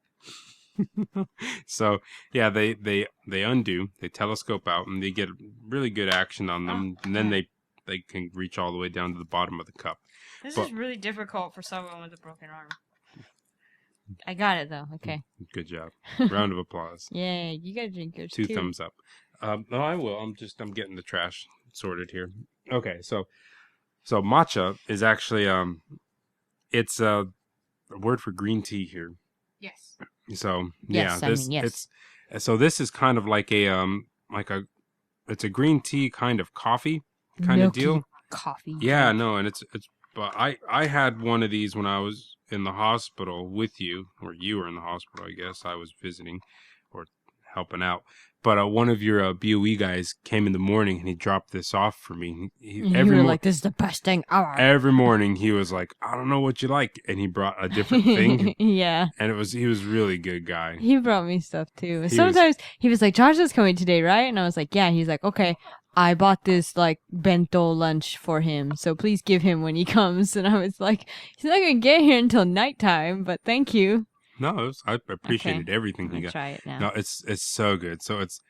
So yeah, they undo, they telescope out, and they get really good action on them, and then they can reach all the way down to the bottom of the cup. This is really difficult for someone with a broken arm. I got it though. Okay. Good job. Round of applause. Yeah, you gotta drink yours too. 2 thumbs up. No, I will. I'm getting the trash sorted here. Okay, so matcha is actually it's a word for green tea here. Yes. So yes, it's so this is kind of like it's a green tea kind of coffee kind Milky of deal. Coffee. Yeah, no, and it's but I had one of these when I was in the hospital with you, or you were in the hospital, I guess. I was visiting or helping out. But one of your BOE guys came in the morning and he dropped this off for me. You were like, this is the best thing ever. Every morning he was like, I don't know what you like. And he brought a different thing. Yeah. And he was really good guy. He brought me stuff too. Sometimes he was like, Josh is coming today, right? And I was like, yeah. He's like, okay, I bought this like bento lunch for him. So please give him when he comes. And I was like, he's not going to get here until nighttime, but thank you. No, I appreciated everything he got. Try it now. No, it's so good. So it's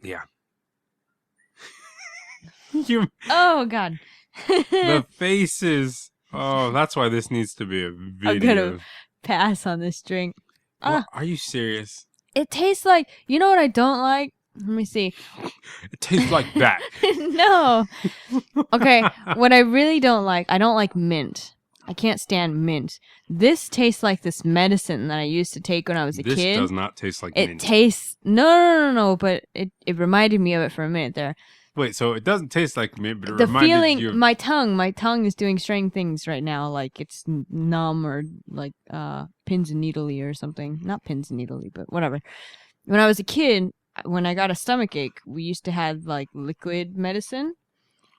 yeah. Oh God. The faces. Oh, that's why this needs to be a video. I'm gonna pass on this drink. Well, are you serious? It tastes like, you know what I don't like? Let me see. It tastes like that. No. Okay, what I really don't like, I don't like mint. I can't stand mint. This tastes like this medicine that I used to take when I was a kid. This does not taste like It mint. tastes... No, but it reminded me of it for a minute there. Wait, so it doesn't taste like mint, but it The reminded feeling, you of... my tongue is doing strange things right now, like it's numb or like pins and needly or something. Not pins and needly, but whatever. When I was a kid, when I got a stomach ache, we used to have like liquid medicine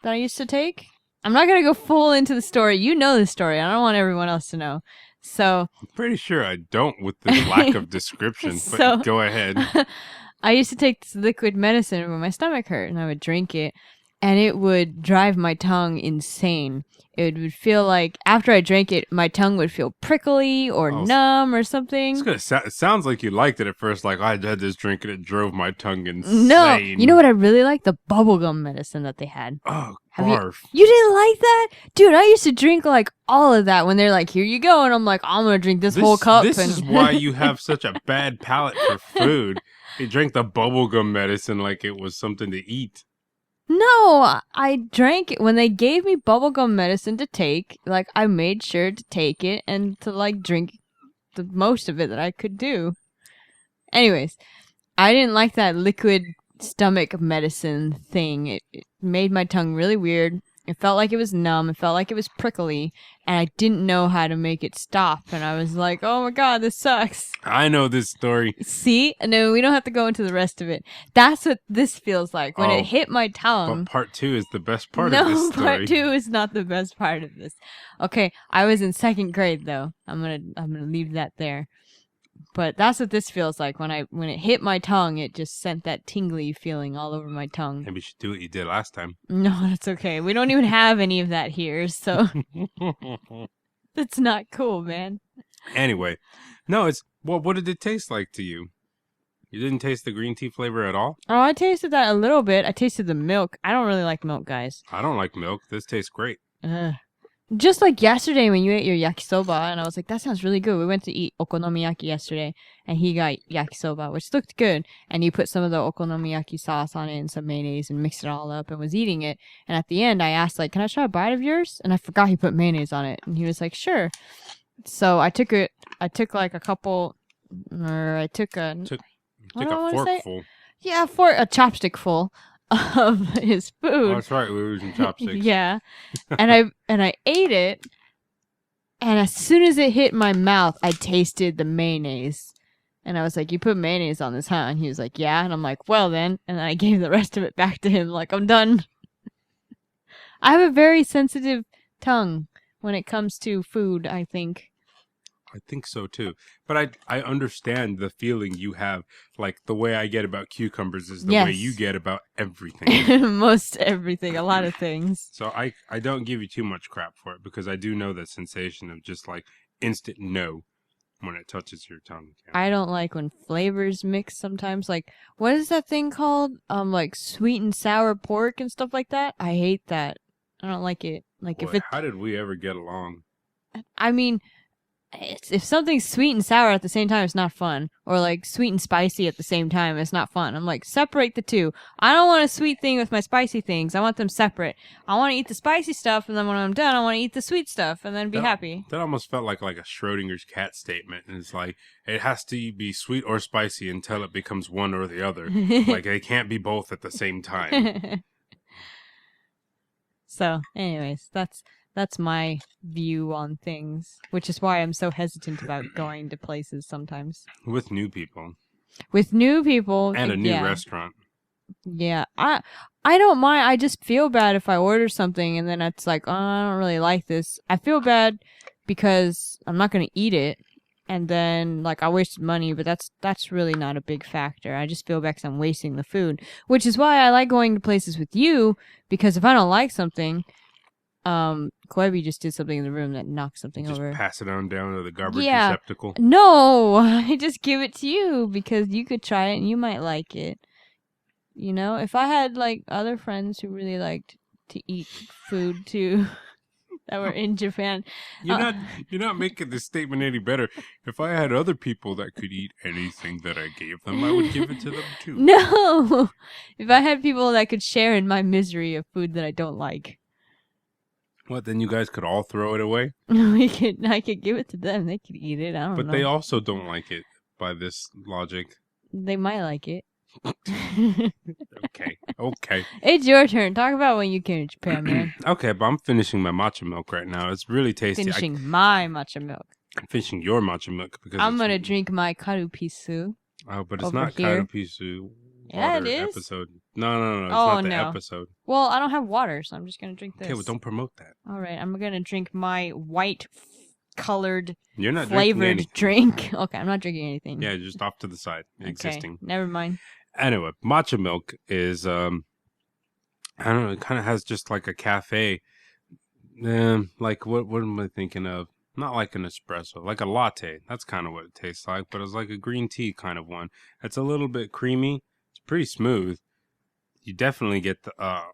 that I used to take. I'm not going to go full into the story. You know the story. I don't want everyone else to know. So I'm pretty sure I don't with this lack of description, but So- go ahead. I used to take this liquid medicine when my stomach hurt, and I would drink it, and it would drive my tongue insane. It would feel like, after I drank it, my tongue would feel prickly or numb or something. It sounds like you liked it at first, like I had this drink and it drove my tongue insane. No, you know what I really like? The bubblegum medicine that they had. Oh, Have barf. You didn't like that? Dude, I used to drink like all of that when they're like, here you go. And I'm like, I'm going to drink this whole cup. This is why you have such a bad palate for food. You drank the bubblegum medicine like it was something to eat. No, I drank it when they gave me bubblegum medicine to take. Like, I made sure to take it and to like drink the most of it that I could do. Anyways, I didn't like that liquid stomach medicine thing. It made my tongue really weird. It felt like it was numb. It felt like it was prickly. And I didn't know how to make it stop. And I was like, oh my God, this sucks. I know this story. See? No, we don't have to go into the rest of it. That's what this feels like. When it hit my tongue. But part 2 is the best part of this story. No, part 2 is not the best part of this. Okay, I was in 2nd grade though. I'm gonna leave that there. But that's what this feels like. When it hit my tongue, it just sent that tingly feeling all over my tongue. Maybe you should do what you did last time. No, that's okay. We don't even have any of that here, so that's not cool, man. Anyway, no, it's... Well, what did it taste like to you? You didn't taste the green tea flavor at all? Oh, I tasted that a little bit. I tasted the milk. I don't really like milk, guys. I don't like milk. This tastes great. Just like yesterday when you ate your yakisoba, and I was like, that sounds really good. We went to eat okonomiyaki yesterday, and he got yakisoba, which looked good. And he put some of the okonomiyaki sauce on it and some mayonnaise and mixed it all up and was eating it. And at the end, I asked, like, can I try a bite of yours? And I forgot he put mayonnaise on it. And he was like, sure. So I took it. I took like a couple, or I took a... Took a forkful. Yeah, a chopstick full of his food. Oh, that's right, we were using chopsticks. Yeah. And I ate it, and as soon as it hit my mouth, I tasted the mayonnaise. And I was like, you put mayonnaise on this, huh? And he was like, yeah. And I'm like, well then. And I gave the rest of it back to him, like, I'm done. I have a very sensitive tongue when it comes to food, I think. I think so too. But I understand the feeling you have. Like the way I get about cucumbers is the way you get about everything. Most everything, a lot of things. So I don't give you too much crap for it because I do know that sensation of just like instant no when it touches your tongue. Yeah. I don't like when flavors mix sometimes. Like, what is that thing called? Like sweet and sour pork and stuff like that. I hate that. I don't like it. Like, Boy, how did we ever get along? I mean, if something's sweet and sour at the same time, it's not fun. Or like sweet and spicy at the same time, it's not fun. I'm like, separate the two. I don't want a sweet thing with my spicy things. I want them separate. I want to eat the spicy stuff, and then when I'm done, I want to eat the sweet stuff, and then be happy. That almost felt like a Schrodinger's cat statement. And it's like, it has to be sweet or spicy until it becomes one or the other. Like, they can't be both at the same time. So, anyways, that's my view on things, which is why I'm so hesitant about going to places sometimes. With new people. With new people. And a new restaurant. Yeah. I don't mind. I just feel bad if I order something and then it's like, oh, I don't really like this. I feel bad because I'm not going to eat it. And then, like, I wasted money, but that's really not a big factor. I just feel bad because I'm wasting the food. Which is why I like going to places with you, because if I don't like something... Koibi just did something in the room that knocked something over. Just pass it on down to the garbage receptacle. No, I just give it to you because you could try it and you might like it. You know, if I had like other friends who really liked to eat food too, that were in Japan. You're not making this statement any better. If I had other people that could eat anything that I gave them, I would give it to them too. No, if I had people that could share in my misery of food that I don't like, What? Then you guys could all throw it away? I could give it to them. They could eat it. I don't know. But they also don't like it by this logic. They might like it. Okay. It's your turn. Talk about when you came to Japan, man. Okay, but I'm finishing my matcha milk right now. It's really tasty. Finishing my matcha milk. I'm finishing your matcha milk because I'm gonna drink my karupisu. Oh, but it's over not here. Karupisu. Yeah, Water it is. Episode. No. It's Oh, not the no. episode. Well, I don't have water, so I'm just gonna drink this. Okay, well, don't promote that. All right, I'm gonna drink my white colored You're not flavored drinking drink. Okay, I'm not drinking anything. Yeah, just off to the side, existing. Okay, never mind. Anyway, matcha milk is I don't know, it kind of has just like a cafe. Like what am I thinking of? Not like an espresso, like a latte. That's kind of what it tastes like, but it's like a green tea kind of one. It's a little bit creamy. It's pretty smooth. You definitely get a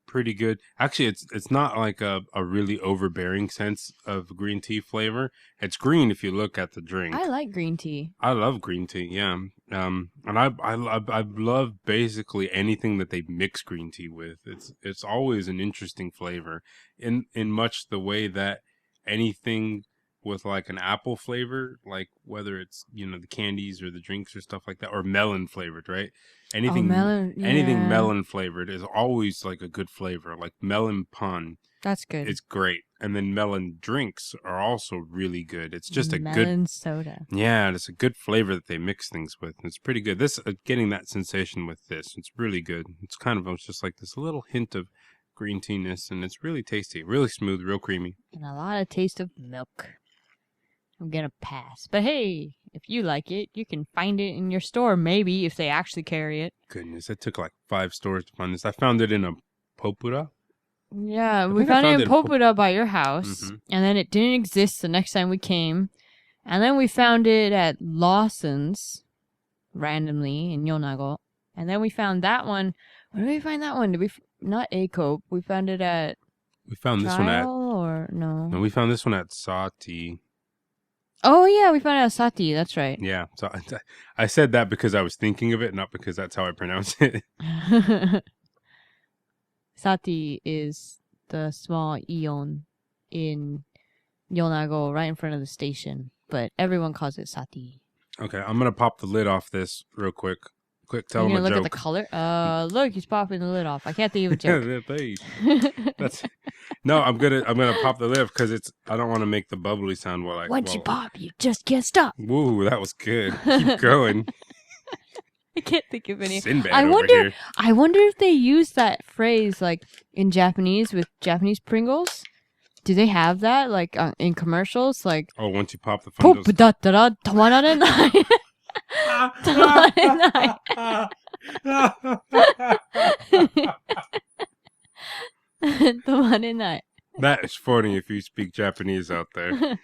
pretty good. Actually, it's not like a really overbearing sense of green tea flavor. It's green if you look at the drink. I like green tea. I love green tea, yeah. And I love basically anything that they mix green tea with. It's always an interesting flavor in much the way that anything with like an apple flavor, like whether it's, the candies or the drinks or stuff like that, or melon flavored, right? Anything melon flavored is always like a good flavor. Like melon pun. That's good. It's great. And then melon drinks are also really good. It's just a melon soda. Yeah, it's a good flavor that they mix things with. It's pretty good. This getting that sensation with this, it's really good. It's just like this little hint of green tea-ness, and it's really tasty, really smooth, real creamy. And a lot of taste of milk. I'm gonna pass. But hey, if you like it, you can find it in your store, maybe, if they actually carry it. Goodness, it took like 5 stores to find this. I found it in a Popura. Yeah, we found it in Popura by your house, and then it didn't exist the next time we came. And then we found it at Lawson's, randomly, in Yonago. And then we found that one. Where did we find that one? Not A-Cope. We found it at... We found this one at... or no? No, we found this one at Sati. Oh, yeah, we found it at Sati. That's right. Yeah, so I said that because I was thinking of it, not because that's how I pronounce it. Sati is the small Ion in Yonago, right in front of the station. But everyone calls it Sati. Okay, I'm going to pop the lid off this real quick. Quick, tell them a joke. Look at the color. Look, he's popping the lid off. I can't think of a joke. No, I'm gonna pop the lid because I don't want to make the bubbly sound while Once you pop, you just can't stop. Woo, that was good. Keep going. I can't think of any. Sinbad I wonder if they use that phrase like in Japanese with Japanese Pringles. Do they have that like in commercials? Like, oh, once you pop the phone, pop da da da tamararenai. That is funny if you speak Japanese out there.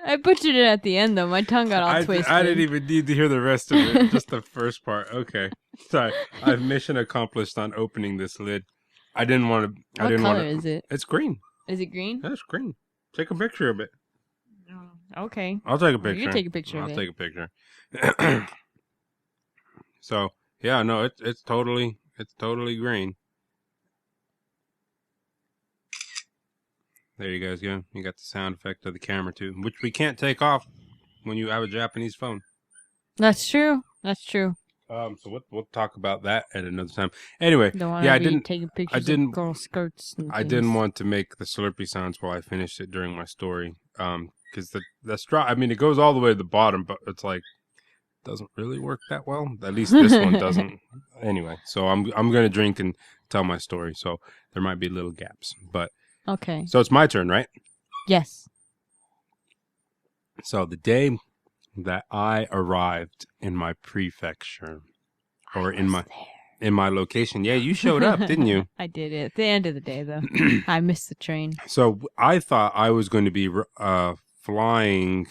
I butchered it at the end though. My tongue got all twisted. I didn't even need to hear the rest of it. Just the first part. Okay. Sorry. I've mission accomplished on opening this lid. I didn't want to. What color is it? It's green. Is it green? Yeah, it's green. Take a picture of it. Okay. I'll take a picture. You take a picture of it. I'll take a picture. So yeah, no, it's totally green. There you guys go. You got the sound effect of the camera too, which we can't take off when you have a Japanese phone. That's true. That's true. So we'll talk about that at another time. Anyway, I didn't of girl skirts. And I didn't want to make the Slurpee sounds while I finished it during my story. Because the straw, I mean, it goes all the way to the bottom, but it's like doesn't really work that well. At least this one doesn't. Anyway, so I'm gonna drink and tell my story. So there might be little gaps, but okay. So it's my turn, right? Yes. So the day that I arrived in my prefecture, or in my location, yeah, you showed up, didn't you? I did it at the end of the day, though. I missed the train. So I thought I was going to be flying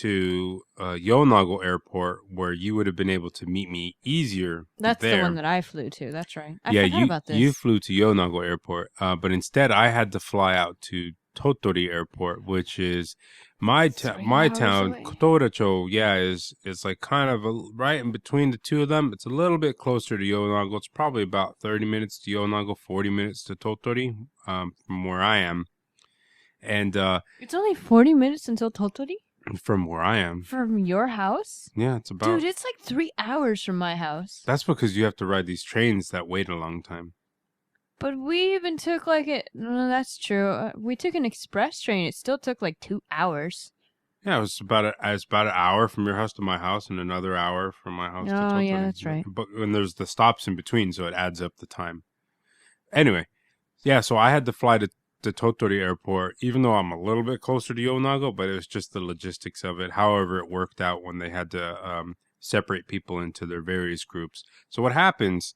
to Yonago Airport, where you would have been able to meet me easier. That's there. the one that I flew to. That's right. I Yeah, forgot about this. you flew to Yonago Airport, but instead I had to fly out to Tottori Airport, which is my 3 my hours town. away. Kotoracho, yeah, is like kind of right in between the two of them. It's a little bit closer to Yonago. It's probably about 30 minutes to Yonago, 40 minutes to Tottori, from where I am. And It's only 40 minutes until Tottori? from where I am. From your house? Yeah, it's about... Dude, it's like 3 hours from my house. That's because you have to ride these trains that wait a long time. But we even took like it. No, that's true. We took an express train. It still took like 2 hours. Yeah, it's about an hour from your house to my house, and another hour from my house to Tottori. Oh, yeah, that's right. But when there's the stops in between, so it adds up the time. Anyway, yeah, so I had to fly to Tottori Airport, even though I'm a little bit closer to Yonago, but it was just the logistics of it. However, it worked out when they had to separate people into their various groups. So what happens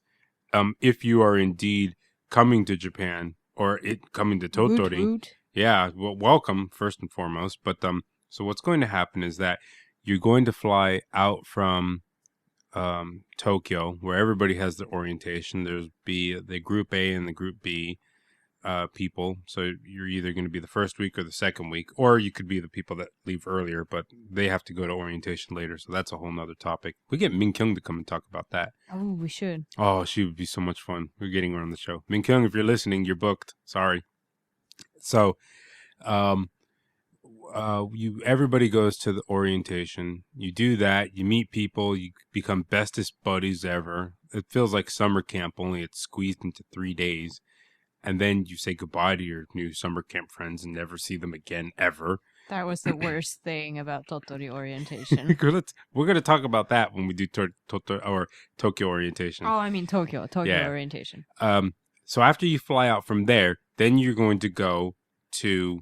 if you are indeed coming to Japan or coming to Tottori? Woot. Yeah, well, welcome first and foremost. But so what's going to happen is that you're going to fly out from Tokyo, where everybody has the orientation. There's the Group A and the Group B people. So you're either going to be the first week or the second week, or you could be the people that leave earlier, but they have to go to orientation later. So that's a whole nother topic. We get Min Kyung to come and talk about that. Oh, we should. Oh, she would be so much fun. We're getting her on the show. Min Kyung, if you're listening, you're booked. Sorry. So, everybody goes to the orientation. You do that. You meet people. You become bestest buddies ever. It feels like summer camp, only it's squeezed into 3 days. And then you say goodbye to your new summer camp friends and never see them again ever. That was the worst thing about Tottori orientation. We're gonna talk about that when we do Tokyo orientation. Oh, I mean Tokyo orientation. So after you fly out from there, then you're going to go to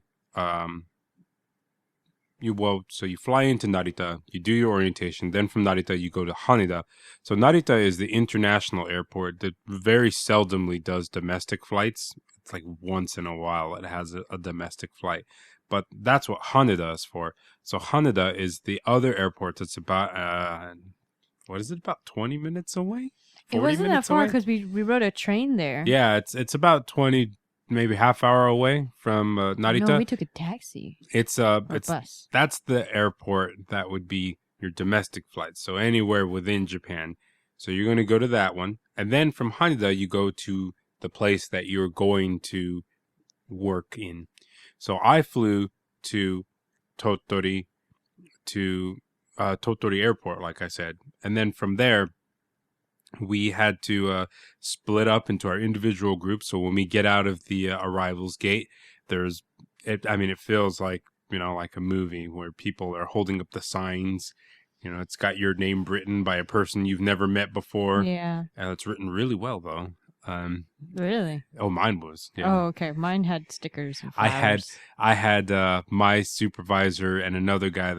so you fly into Narita, you do your orientation, then from Narita you go to Haneda. So Narita is the international airport that very seldomly does domestic flights. It's like once in a while it has a domestic flight. But that's what Haneda is for. So Haneda is the other airport that's about, about 20 minutes away? It wasn't that far because we rode a train there. Yeah, it's about 20, maybe half hour away from Narita. No, we took a taxi. It's bus. That's the airport that would be your domestic flights. So anywhere within Japan. So you're going to go to that one, and then from Haneda you go to the place that you're going to work in. So I flew to Tottori Airport, like I said, and then from there we had to split up into our individual groups. So when we get out of the arrivals gate, it feels like, like a movie where people are holding up the signs. It's got your name written by a person you've never met before. Yeah. It's written really well, though. Really? Oh, mine was. Yeah. Oh, okay. Mine had stickers and flowers. I had my supervisor and another guy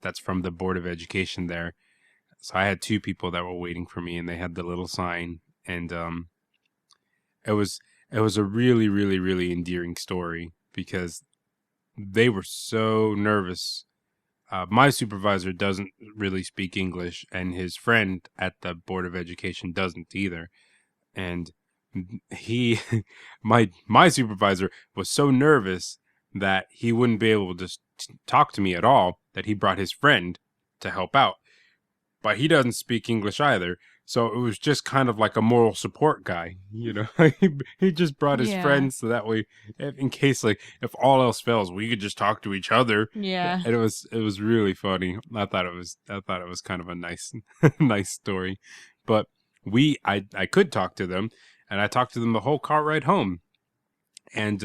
that's from the Board of Education there. So I had 2 people that were waiting for me, and they had the little sign, and it was a really, really, really endearing story because they were so nervous. My supervisor doesn't really speak English, and his friend at the Board of Education doesn't either. And my supervisor was so nervous that he wouldn't be able to talk to me at all, that he brought his friend to help out. But he doesn't speak English either. So it was just kind of like a moral support guy, he just brought his friends so that way, in case, like, if all else fails, we could just talk to each other. Yeah. And it was really funny. I thought it was kind of a nice nice story. But I could talk to them, and I talked to them the whole car ride home. And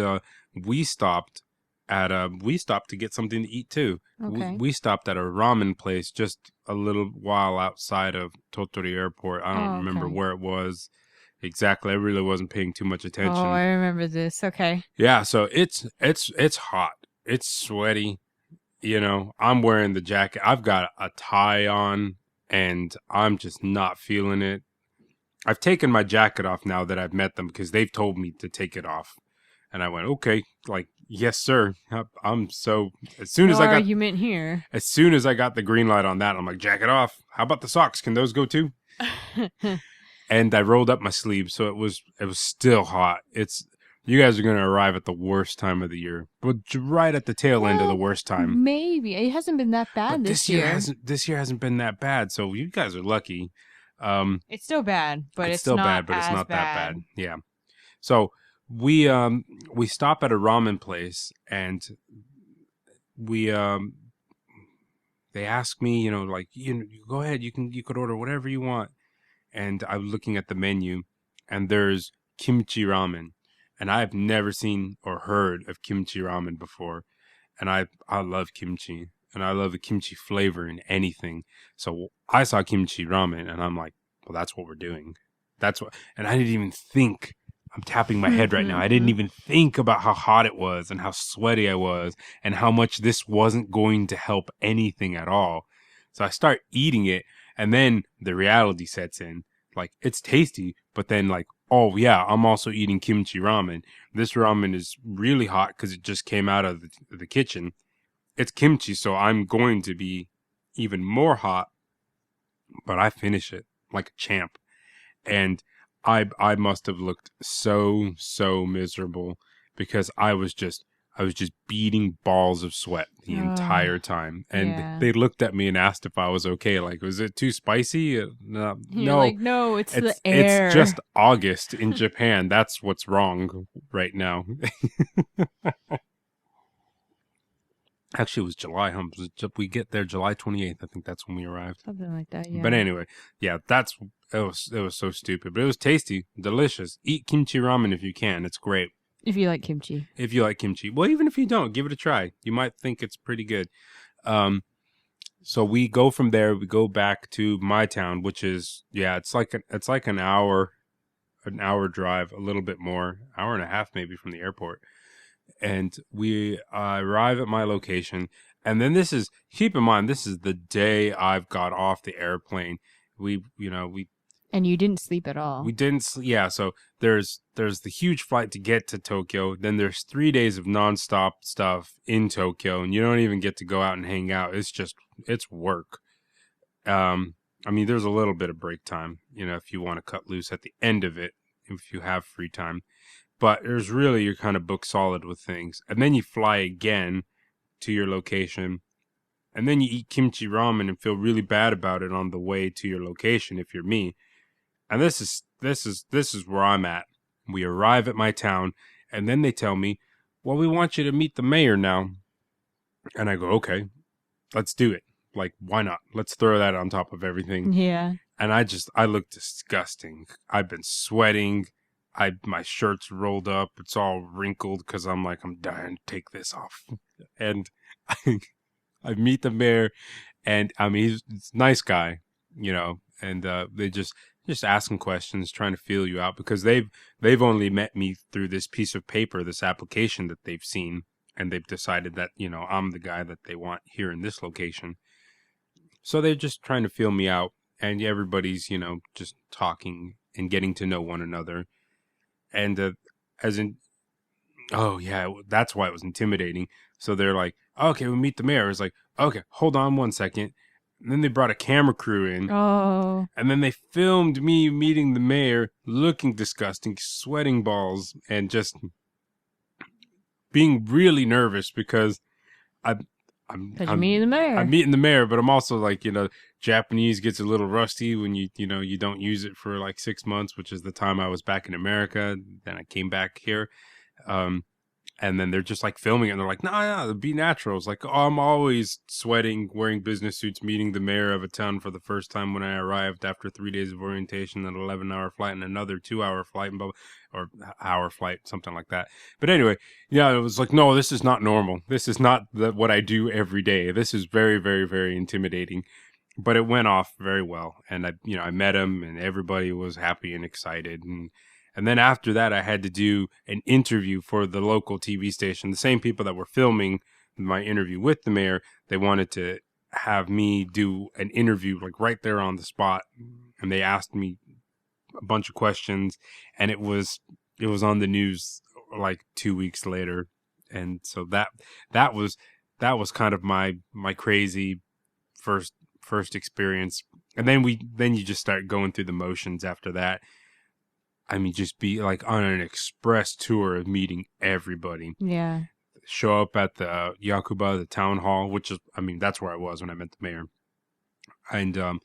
we stopped to get something to eat too. Okay. We stopped at a ramen place just a little while outside of Tottori Airport. I don't remember where it was exactly. I really wasn't paying too much attention. Oh, I remember this. Okay. Yeah, so it's hot. It's sweaty. I'm wearing the jacket. I've got a tie on, and I'm just not feeling it. I've taken my jacket off now that I've met them because they've told me to take it off. And I went, okay, like, Yes, sir. I'm so as soon No as I got argument here. as soon as I got the green light on that, I'm like, jack it off. How about the socks? Can those go too? And I rolled up my sleeves, so it was still hot. It's you guys are gonna arrive at the worst time of the year, but right at the tail end of the Well, worst time. maybe it hasn't been that bad But this year. this year hasn't been that bad, so you guys are lucky. It's still bad, but It's it's still not bad, but it's as not that bad. bad. Yeah. So we stop at a ramen place, and we they ask me, like you go ahead, you could order whatever you want. And I'm looking at the menu, and there's kimchi ramen, and I've never seen or heard of kimchi ramen before, and I love kimchi, and I love the kimchi flavor in anything. So I saw kimchi ramen, and I'm like, well, that's what we're doing. That's what, and I didn't even think. I'm tapping my head right now. I didn't even think about how hot it was and how sweaty I was and how much this wasn't going to help anything at all. So I start eating it, and then the reality sets in. Like, it's tasty, but then like, oh yeah, I'm also eating kimchi ramen. This ramen is really hot because it just came out of the kitchen. It's kimchi, so I'm going to be even more hot, but I finish it like a champ. And I must have looked so miserable because I was just beating balls of sweat the entire time. And Yeah. they looked at me and asked if I was okay. Like, was it too spicy? No, You're no. like, no, it's the It's air. just August in Japan. That's what's wrong right now. Actually, it was July. We get there July 28th. I think that's when we arrived. Something like that, yeah. But anyway, yeah, it was so stupid, but it was tasty, delicious. Eat kimchi ramen if you can. It's great. If you like kimchi. If you like kimchi. Well, even if you don't, give it a try. You might think it's pretty good. So we go from there, we go back to my town, which is it's like an hour drive, a little bit more, hour and a half maybe from the airport. And we arrive at my location, and then keep in mind, this is the day I've got off the airplane. We And you didn't sleep at all. we didn't yeah, so there's the huge flight to get to Tokyo, then there's 3 days of nonstop stuff in Tokyo, and you don't even get to go out and hang out. It's work. I mean, there's a little bit of break time, if you want to cut loose at the end of it, if you have free time. But there's really, you're kind of booked solid with things. And then you fly again to your location. And then you eat kimchi ramen and feel really bad about it on the way to your location if you're me. And this is where I'm at. We arrive at my town, and then they tell me, well, we want you to meet the mayor now. And I go, okay, let's do it. Like, why not? Let's throw that on top of everything. Yeah. And I look disgusting. I've been sweating. My shirt's rolled up. It's all wrinkled because I'm dying to take this off. And I meet the mayor, and I mean, he's a nice guy, and they just asking questions, trying to feel you out because they've only met me through this piece of paper, this application that they've seen, and they've decided that, I'm the guy that they want here in this location. So they're just trying to feel me out, and everybody's, just talking and getting to know one another. And oh yeah, that's why it was intimidating. So they're like, okay, we'll meet the mayor. It's like, okay, hold on one second. And then they brought a camera crew in. Oh. And then they filmed me meeting the mayor, looking disgusting, sweating balls, and just being really nervous because I'm meeting the mayor. I'm meeting the mayor, but I'm also like, Japanese gets a little rusty when you don't use it for like 6 months, which is the time I was back in America. Then I came back here. And then they're just like filming it, and they're like, no, be natural. It's like, oh, I'm always sweating, wearing business suits, meeting the mayor of a town for the first time when I arrived after 3 days of orientation, an 11-hour flight, and another 2-hour flight, or hour flight, something like that. But anyway, yeah, it was like, no, this is not normal. This is not what I do every day. This is very, very, very intimidating. But it went off very well, and I met him, and everybody was happy and excited, and then after that, I had to do an interview for the local TV station. The same people that were filming my interview with the mayor, they wanted to have me do an interview like right there on the spot. And they asked me a bunch of questions, and it was on the news like 2 weeks later. And so that was kind of my crazy first experience. And then you just start going through the motions after that. I mean, just be like on an express tour of meeting everybody. Yeah. Show up at the Yakuba, the town hall, which is, I mean, that's where I was when I met the mayor. And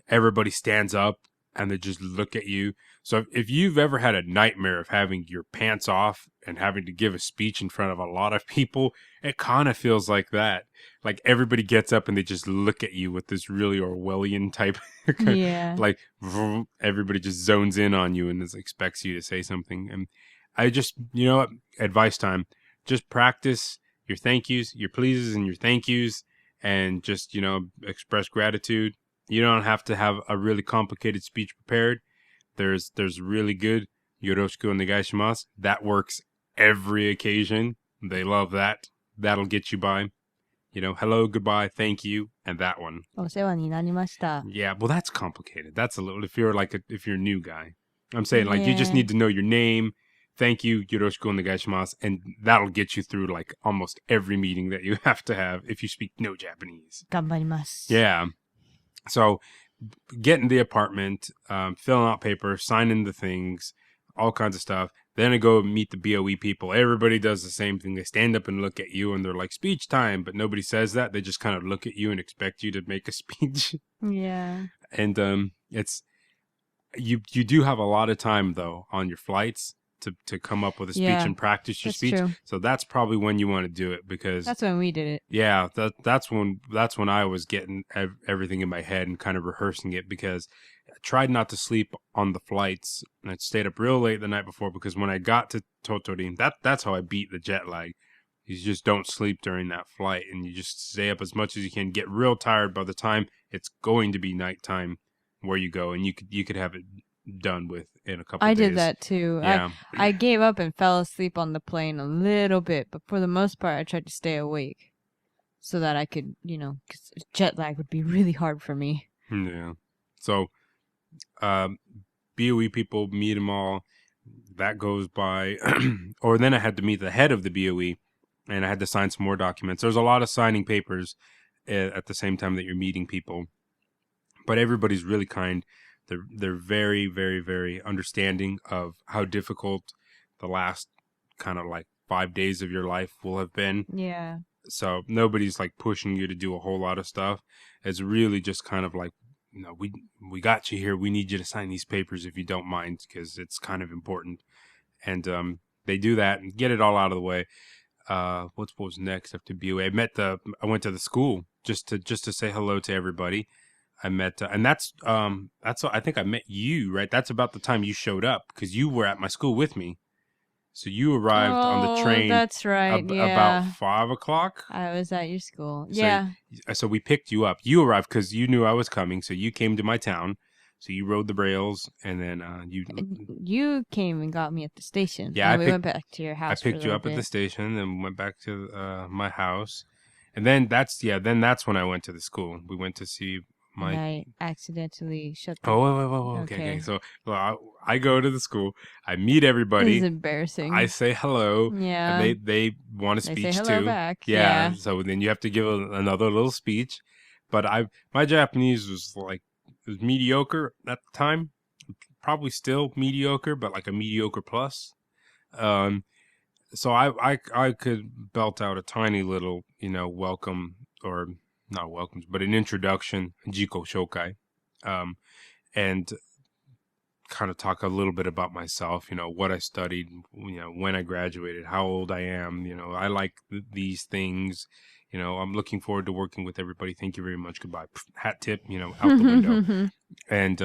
everybody stands up and they just look at you. So if you've ever had a nightmare of having your pants off and having to give a speech in front of a lot of people, it kind of feels like that. Like everybody gets up and they just look at you with this really Orwellian type, Yeah. like everybody just zones in on you and expects you to say something. And I just, advice time, just practice your thank yous, your pleases and your thank yous, and just, express gratitude. You don't have to have a really complicated speech prepared. There's really good yoroshiku onegaishimasu. That works every occasion. They love that. That'll get you by. Hello, goodbye, thank you, and that one. お世話になりました. Yeah, well, that's complicated. That's a little, if you're a new guy. I'm saying, like, you just Yeah. need to know your name, thank you, yoroshiku onegaishimasu, and that'll get you through, like, almost every meeting that you have to have if you speak no Japanese. 頑張ります. Yeah. So, getting the apartment, filling out papers, signing the things, all kinds of stuff. Then I go meet the BOE people. Everybody does the same thing. They stand up and look at you, and they're like, speech time, but nobody says that. They just kind of look at you and expect you to make a speech. Yeah. And it's you do have a lot of time though on your flights to come up with a speech and practice your speech. True. So that's probably when you want to do it, because That's when we did it. yeah, that's when I was getting everything in my head and kind of rehearsing it, because I tried not to sleep on the flights, and I stayed up real late the night before, because when I got to Totori, that's how I beat the jet lag. You just don't sleep during that flight, and you just stay up as much as you can, get real tired by the time it's going to be nighttime where you go, and you could have it done with in a couple I days. did that too. Yeah. I gave up and fell asleep on the plane a little bit, but for the most part, I tried to stay awake so that I could, because jet lag would be really hard for me. Yeah. So, BOE people, meet them all. That goes by, or then I had to meet the head of the BOE, and I had to sign some more documents. There's a lot of signing papers at the same time that you're meeting people, but everybody's really kind. They're very, very, very understanding of how difficult the last kind of like 5 days of your life will have been. Yeah. So nobody's like pushing you to do a whole lot of stuff. It's really just kind of like, we got you here. We need you to sign these papers if you don't mind, because it's kind of important. And they do that and get it all out of the way. What was next after BOA? I went to the school just to say hello to everybody. I met, and that's I think I met you, right? That's about the time you showed up, because you were at my school with me. So you arrived on the train. That's right. About 5 o'clock. I was at your school. So, yeah. So we picked you up. You arrived because you knew I was coming. So you came to my town. So you rode the rails, and then you came and got me at the station. Yeah, and we went back to your house. I picked you up at the station, and went back to my house, and then that's when I went to the school. We went to see. I accidentally shut the... Oh, okay. So I go to the school. I meet everybody. This is embarrassing. I say hello. Yeah. And they want a speech say hello too. Back. Yeah. So then you have to give another little speech. But my Japanese was mediocre at the time. Probably still mediocre, but like a mediocre plus. So I could belt out a tiny little, welcome, or not welcomes, but an introduction, jiko shokai, and kind of talk a little bit about myself, what I studied, when I graduated, how old I am, I like these things, I'm looking forward to working with everybody. Thank you very much. Goodbye. Hat tip, out the window. And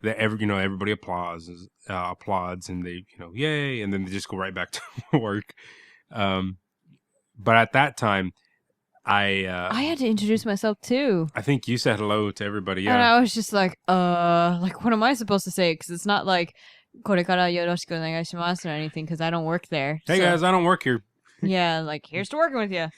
everybody applauds, and they, yay, and then they just go right back to work. But at that time, I had to introduce myself too. I think you said hello to everybody. Yeah. And I was just like, what am I supposed to say? Because it's not like, これからよろしくお願いします or anything, because I don't work there. Hey guys, I don't work here. Yeah, like, here's to working with you.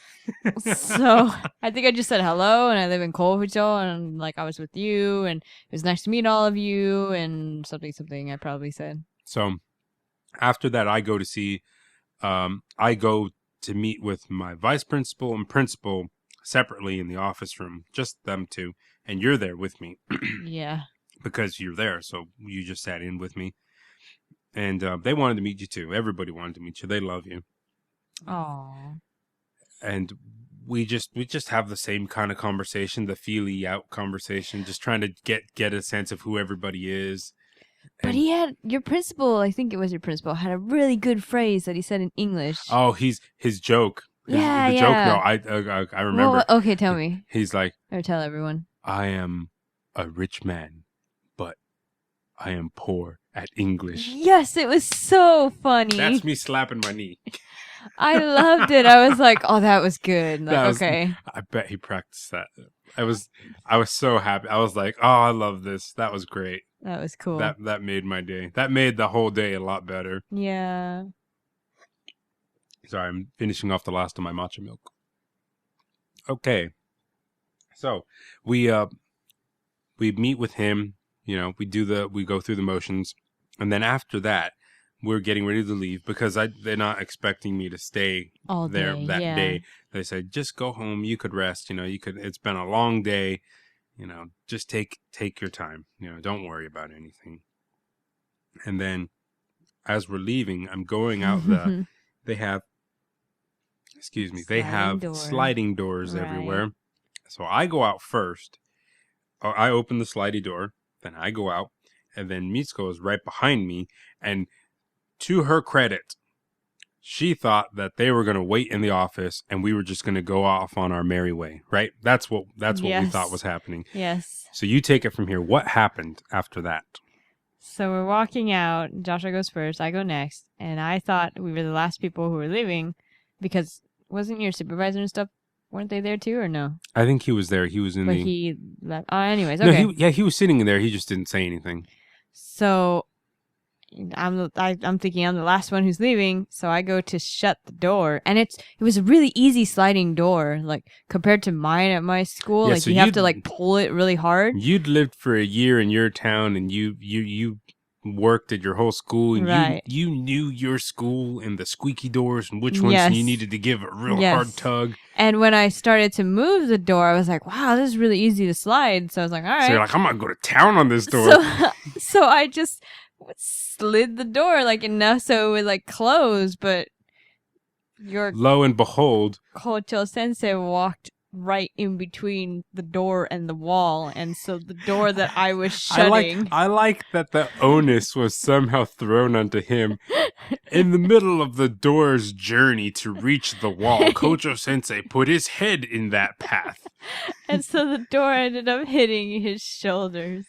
So I think I just said hello, and I live in Kofucho, and like I was with you, and it was nice to meet all of you, and something I probably said. So after that, I go to meet with my vice principal and principal separately in the office room, just them two, and you're there with me. Yeah. Because you're there, so you just sat in with me. And they wanted to meet you too. Everybody wanted to meet you. They love you. Aww. And we just have the same kind of conversation, the feely out conversation, just trying to get a sense of who everybody is. But he had your principal. I think it was your principal had a really good phrase that he said in English. Oh, his joke. Joke. No, I remember. Well, okay, tell me. He's like, or tell everyone. I am a rich man, but I am poor at English. Yes, it was so funny. That's me slapping my knee. I loved it. I was like, oh, that was good. Like, okay. I bet he practiced that. I was so happy. I was like, oh, I love this. That was great. That was cool. That made my day. That made the whole day a lot better. Yeah. Sorry, I'm finishing off the last of my matcha milk. Okay. So we meet with him, we go through the motions, and then after that, we're getting ready to leave because they're not expecting me to stay all there day, that yeah. day. They said, just go home. You could rest. It's been a long day. Just take your time. Don't worry about anything. And then as we're leaving, I'm going out they have sliding doors right. everywhere. So I go out first. I open the sliding door, then I go out, and then Mitsuko is right behind me. And to her credit, she thought that they were going to wait in the office and we were just going to go off on our merry way, right? That's what we thought was happening. Yes. So you take it from here. What happened after that? So we're walking out. Joshua goes first. I go next. And I thought we were the last people who were leaving because wasn't your supervisor and stuff? Weren't they there too or no? I think he was there. He was in but he left. Anyways, okay. No, he was sitting in there. He just didn't say anything. So I'm thinking I'm the last one who's leaving, so I go to shut the door, and it was a really easy sliding door, like compared to mine at my school. Yeah, like so you have to like pull it really hard. You'd lived for a year in your town, and you worked at your whole school, and right. you knew your school and the squeaky doors and which ones you needed to give a real hard tug. And when I started to move the door, I was like, wow, this is really easy to slide. So I was like, all right. So you're like, I'm gonna go to town on this door. So I just slid the door like enough so it would like close, but lo and behold, Kocho sensei walked right in between the door and the wall, and so the door that I was shutting. I like that the onus was somehow thrown onto him. In the middle of the door's journey to reach the wall, Kocho sensei put his head in that path. And so the door ended up hitting his shoulders.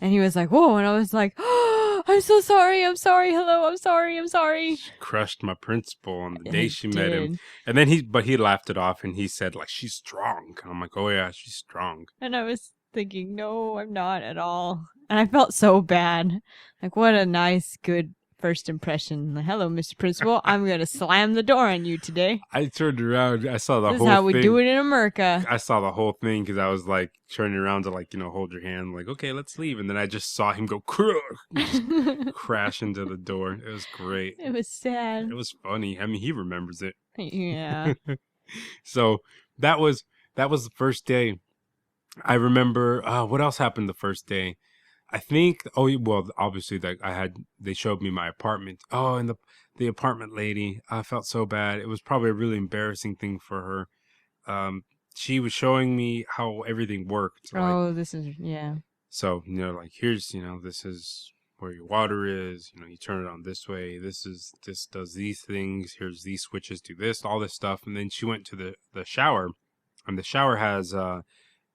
And he was like, whoa. And I was like, oh, I'm so sorry. I'm sorry. Hello. I'm sorry. She crushed my principal on the day she met him. And then he laughed it off and he said, like, she's strong. And I'm like, oh yeah, she's strong. And I was thinking, no, I'm not at all. And I felt so bad. Like, what a nice, good first impression. Like, hello, Mr. Principal. I'm going to slam the door on you today. I turned around. I saw the whole thing. This is how we do it in America. I saw the whole thing because I was like turning around to like, hold your hand. Like, okay, let's leave. And then I just saw him go crash into the door. It was great. It was sad. It was funny. I mean, he remembers it. Yeah. So that was the first day. I remember, what else happened the first day? I think, obviously they showed me my apartment. Oh, and the apartment lady, I felt so bad. It was probably a really embarrassing thing for her. She was showing me how everything worked. This is, yeah. So, like, here's, this is where your water is. You turn it on this way. This does these things. Here's these switches, do this, all this stuff. And then she went to the shower, and the shower has,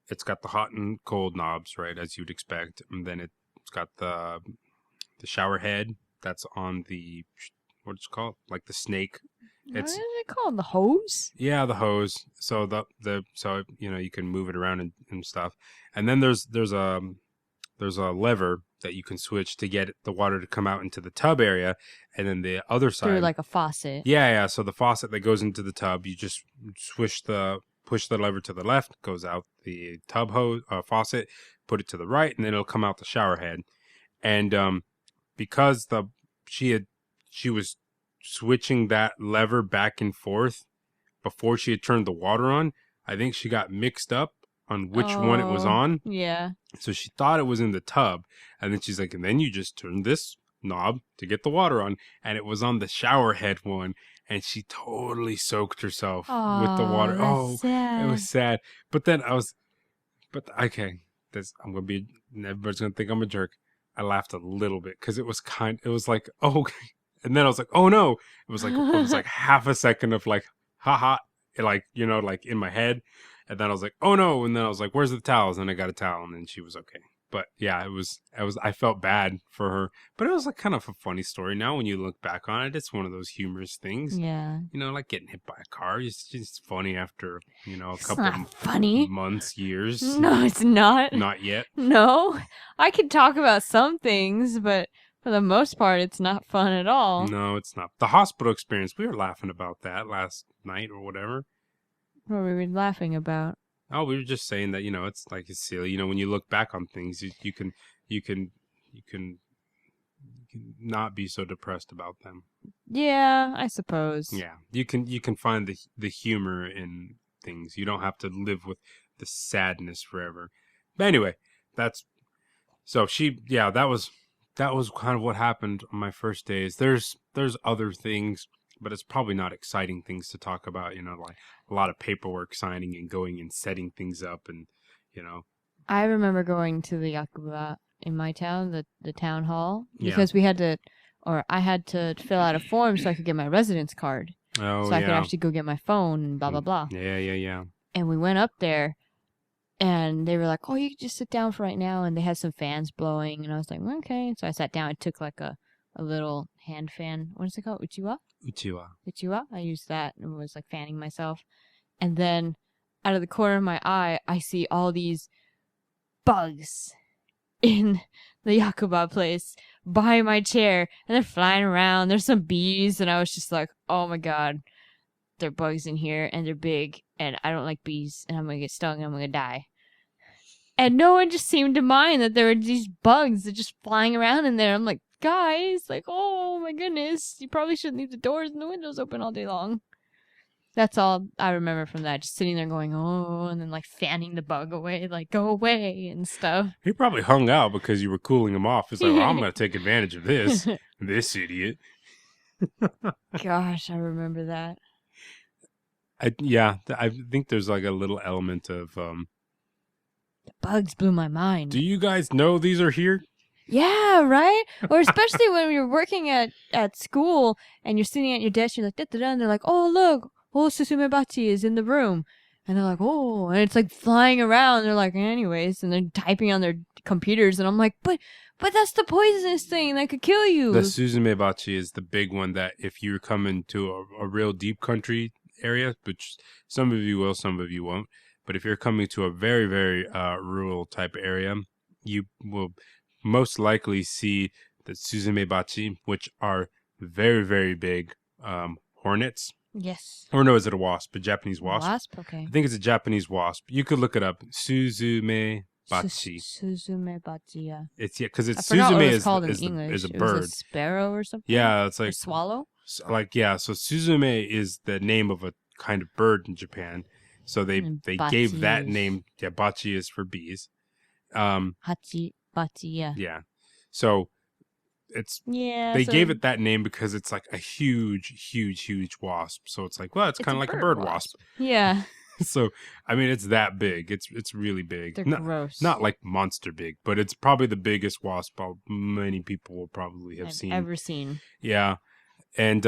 it's got the hot and cold knobs, right, as you'd expect. And then it's got the shower head that's on the, what's it called? Like the snake. What is it called? The hose? Yeah, the hose. So so you can move it around and stuff. And then there's a lever that you can switch to get the water to come out into the tub area, and then the other side through like a faucet. Yeah. So the faucet that goes into the tub, you just push the lever to the left, goes out the tub hose faucet, put it to the right, and then it'll come out the shower head. And because she was switching that lever back and forth, before she had turned the water on, I think she got mixed up on which one it was Oh, on. yeah. So she thought it was in the tub. And then she's like, and then you just turn this knob to get the water on. And it was on the shower head one. And she totally soaked herself with the water. That's Oh, sad. it was sad. But then okay, everybody's going to think I'm a jerk. I laughed a little bit because it was like, oh, and then I was like, oh no. It was like half a second of like, haha, like, like in my head. And then I was like, oh no. And then I was like, where's the towels? And I got a towel and then she was okay. But yeah, I felt bad for her, but it was like kind of a funny story. Now, when you look back on it, it's one of those humorous things. Yeah. Like getting hit by a car. It's just funny after, a It's couple not funny. months, years. No, it's not. Not yet. No. I can talk about some things, but for the most part, it's not fun at all. No, it's not. The hospital experience, we were laughing about that last night or whatever. What were we laughing about? Oh, we were just saying that, it's silly. When you look back on things, you can not be so depressed about them. Yeah, I suppose. Yeah, you can find the humor in things. You don't have to live with the sadness forever. But anyway, that was kind of what happened on my first days. There's other things, but it's probably not exciting things to talk about, like a lot of paperwork signing and going and setting things up and, I remember going to the Yakuba in my town, the town hall, because I had to fill out a form so I could get my residence card. Oh, so I could actually go get my phone and blah, blah, blah. Yeah. And we went up there and they were like, oh, you can just sit down for right now. And they had some fans blowing. And I was like, okay. So I sat down. I took like a little hand fan. What is it called? Uchiwa. I used that and was like fanning myself. And then out of the corner of my eye, I see all these bugs in the Yakuba place by my chair. And they're flying around. There's some bees. And I was just like, oh my God, there are bugs in here and they're big. And I don't like bees. And I'm going to get stung and I'm going to die. And no one just seemed to mind that there were these bugs that just flying around in there. I'm like, guys, like, oh my goodness, you probably shouldn't leave the doors and the windows open all day long. That's all I remember from that. Just sitting there going, oh, and then like fanning the bug away, like, go away and stuff. He probably hung out because you were cooling him off. It's like, well, I'm going to take advantage of this idiot. Gosh, I remember that. I think there's like a little element of the bugs blew my mind. Do you guys know these are here? Yeah, right? Or especially when you're working at school and you're sitting at your desk, you're like, da-da-da, and they're like, oh, look, Susume Bachi is in the room. And they're like, oh, and it's like flying around. They're like, anyways, and they're typing on their computers. And I'm like, but that's the poisonous thing that could kill you. The Suzume Bachi is the big one that if you're coming to a real deep country area, which some of you will, some of you won't. But if you're coming to a very, very rural type area, you will most likely see the Suzume Bachi, which are very, very big hornets. Yes. Or no, is it a wasp? A Japanese wasp? Wasp? Okay. I think it's a Japanese wasp. You could look it up. Suzume Bachi. Suzume Bachi, yeah. It's because it's I forgot what Suzume it's called in English. is a It bird. was a sparrow or something? Yeah, it's like a swallow? So Suzume is the name of a kind of bird in Japan. So they gave that name. Yeah, Bachi is for bees. Bachi, yeah. Yeah. So they gave it that name because it's like a huge, huge, huge wasp. So it's like, well, it's kind of like a bird wasp. Yeah. So I mean, it's that big. It's really big. They're gross. Not like monster big, but it's probably the biggest wasp many people will probably have ever seen. Yeah, and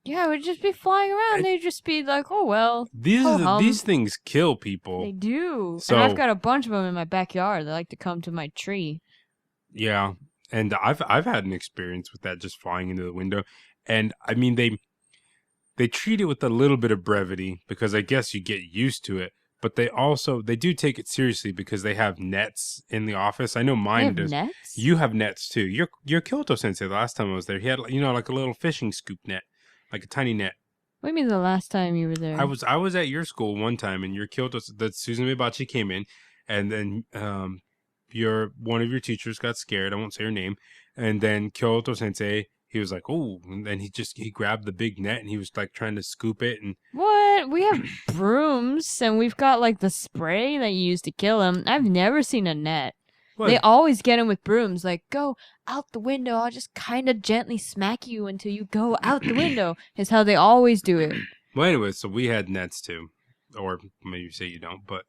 yeah, it would just be flying around. They'd just be like, oh, well. These things kill people. They do. So, and I've got a bunch of them in my backyard. They like to come to my tree. Yeah. And I've had an experience with that just flying into the window. And I mean, they treat it with a little bit of brevity because I guess you get used to it. But they do take it seriously because they have nets in the office. I know mine does. Nets? You have nets too. Your Kyoto sensei, the last time I was there, he had, like a little fishing scoop net. Like a tiny net. What do you mean the last time you were there? I was at your school one time, and your Kyoto, the Suzume Bachi came in, and then one of your teachers got scared. I won't say her name, and then Kyoto Sensei, he was like, oh, and then he grabbed the big net and he was like trying to scoop it, and what? we have brooms, and we've got like the spray that you use to kill them. I've never seen a net. What? They always get them with brooms. Like, go out the window. I'll just kind of gently smack you until you go out the window. Is how they always do it. Well, anyway, so we had nets too, or maybe you say you don't, but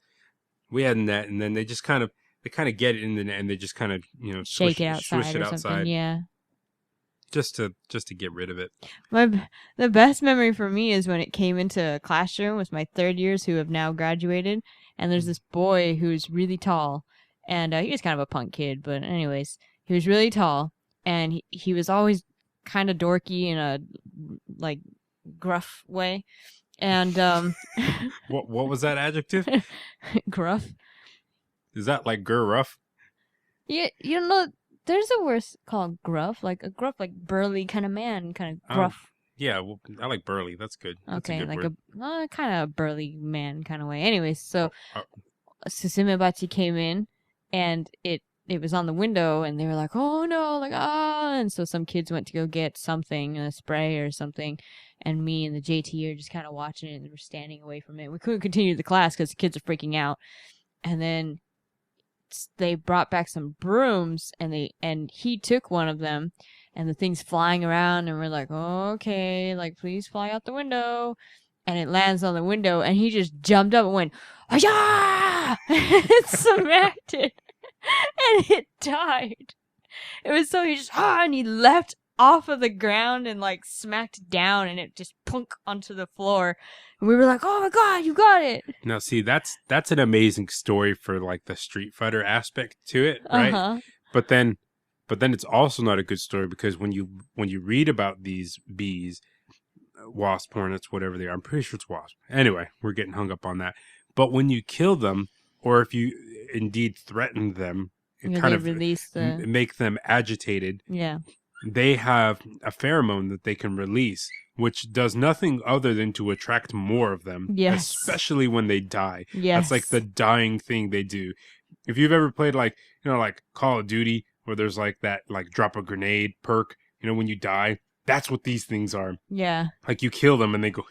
we had a net, and then they kind of get it in the net, and they just kind of Shake it outside swish it or outside, something. Yeah. just to get rid of it. The best memory for me is when it came into a classroom with my third years who have now graduated, and there's this boy who's really tall, and he was kind of a punk kid, but anyways, he was really tall, and he was always kind of dorky in a like gruff way, and What was that adjective? gruff. Is that like rough? Yeah, you know, there's a word called gruff, like a gruff, like burly kind of man, kind of gruff. Yeah, well, I like burly. That's good. That's Okay, a good like word. a kind of burly man kind of way. Anyways, so Oh, Susumebachi came in, and it was on the window, and they were like, oh no, like and so some kids went to go get something, a spray or something, and me and the JT are just kind of watching it, and we're standing away from it. We couldn't continue the class because the kids are freaking out, and then they brought back some brooms, and he took one of them, and the thing's flying around, and we're like, oh, okay, like please fly out the window, and it lands on the window, and he just jumped up and went, "Hi-ya!" and smacked it, and it died. It was so he just and he leapt off of the ground and like smacked down, and it just plunk onto the floor, and we were like, oh my god, you got it. now see, that's an amazing story for like the Street Fighter aspect to it, right? Uh-huh. But then it's also not a good story because when you read about these bees, wasp, hornets, whatever they are, I'm pretty sure it's wasp. Anyway, we're getting hung up on that. But when you kill them, or if you indeed threaten them, it kind of release the make them agitated. yeah. They have a pheromone that they can release, which does nothing other than to attract more of them. Yes. Especially when they die. Yes. That's like the dying thing they do. If you've ever played like Call of Duty, where there's like that like drop a grenade perk, when you die, that's what these things are. Yeah. Like you kill them and they go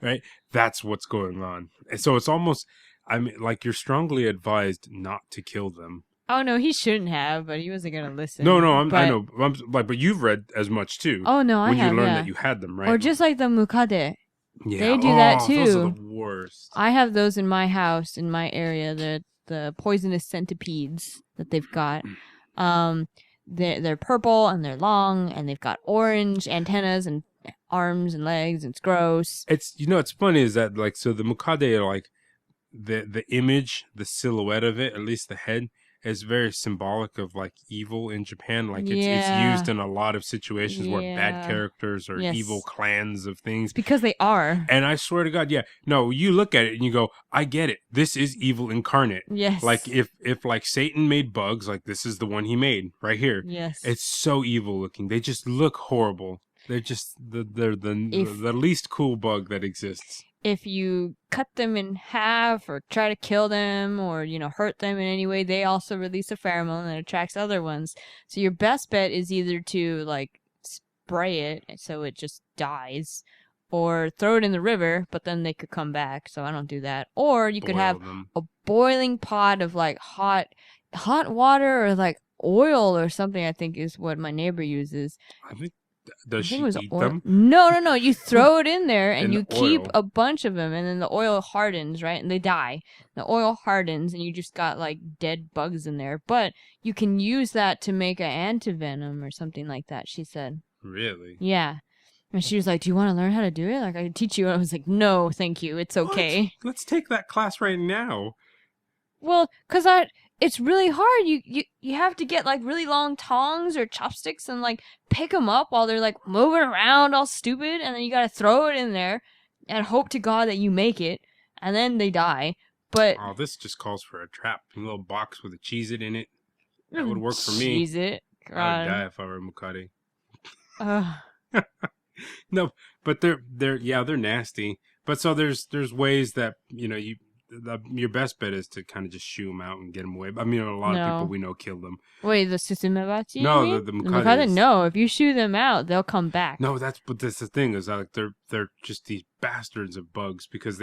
right? That's what's going on. And so it's almost, I mean, like you're strongly advised not to kill them. Oh no, he shouldn't have, but he wasn't gonna listen. No, I know. But you've read as much too. Oh no, I when have. you learned yeah. that you had them, right? Or just like the mukade. Yeah. They do that too. Those are the worst. I have those in my house, in my area. The poisonous centipedes that they've got. They're purple and they're long and they've got orange antennas and arms and legs, and it's gross. It's it's funny is that like so the mukade are like the image, the silhouette of it, at least the head, is very symbolic of like evil in Japan. Like it's used in a lot of situations where bad characters or evil clans of things. Because they are. And I swear to God, no, you look at it and you go, I get it. This is evil incarnate. Yes. Like if like Satan made bugs, like this is the one he made right here. Yes. It's so evil looking. They just look horrible. They're just the least cool bug that exists. If you cut them in half or try to kill them or, hurt them in any way, they also release a pheromone that attracts other ones. So your best bet is either to, like, spray it so it just dies, or throw it in the river, but then they could come back, so I don't do that. Or you could have a boiling pot of, like, hot water or, like, oil or something, I think is what my neighbor uses. I think Does she eat them? No. You throw it in there and you keep oil. a bunch of them, and then the oil hardens, right? And they die. The oil hardens, and you just got like dead bugs in there. But you can use that to make an antivenom or something like that, she said. Really? Yeah. And she was like, do you want to learn how to do it? Like, I can teach you. And I was like, no, thank you. It's okay. What? Let's take that class right now. Well, because it's really hard. You have to get like really long tongs or chopsticks and like pick them up while they're like moving around all stupid, and then you gotta throw it in there and hope to God that you make it, and then they die. But this just calls for a trap. A little box with a Cheez-It in it. That would work for me. Cheez-It. I would die if I were Mukade. Uh, No, but they're nasty. But so there's ways that you your best bet is to kind of just shoo them out and get them away. I mean, a lot of people we know killed them. Wait, the Susumebachi? No, the Mukades. No, if you shoo them out, they'll come back. No, that's the thing is like they're just these bastards of bugs because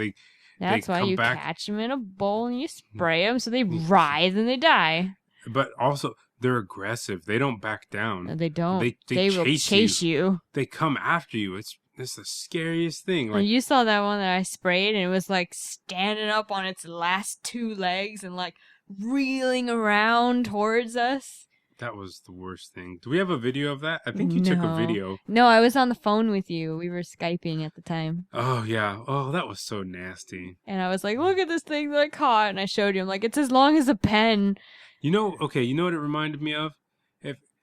That's why come you back. catch them in a bowl and you spray them so they writhe and they die. But also, they're aggressive. They don't back down. No, they don't. They will chase you. They come after you. It's the scariest thing. Like, you saw that one that I sprayed, and it was like standing up on its last two legs and like reeling around towards us. that was the worst thing. Do we have a video of that? I think you took a video. No, I was on the phone with you. We were Skyping at the time. Oh, yeah. Oh, that was so nasty. And I was like, look at this thing that I caught. And I showed you. I'm like, it's as long as a pen. You know what it reminded me of?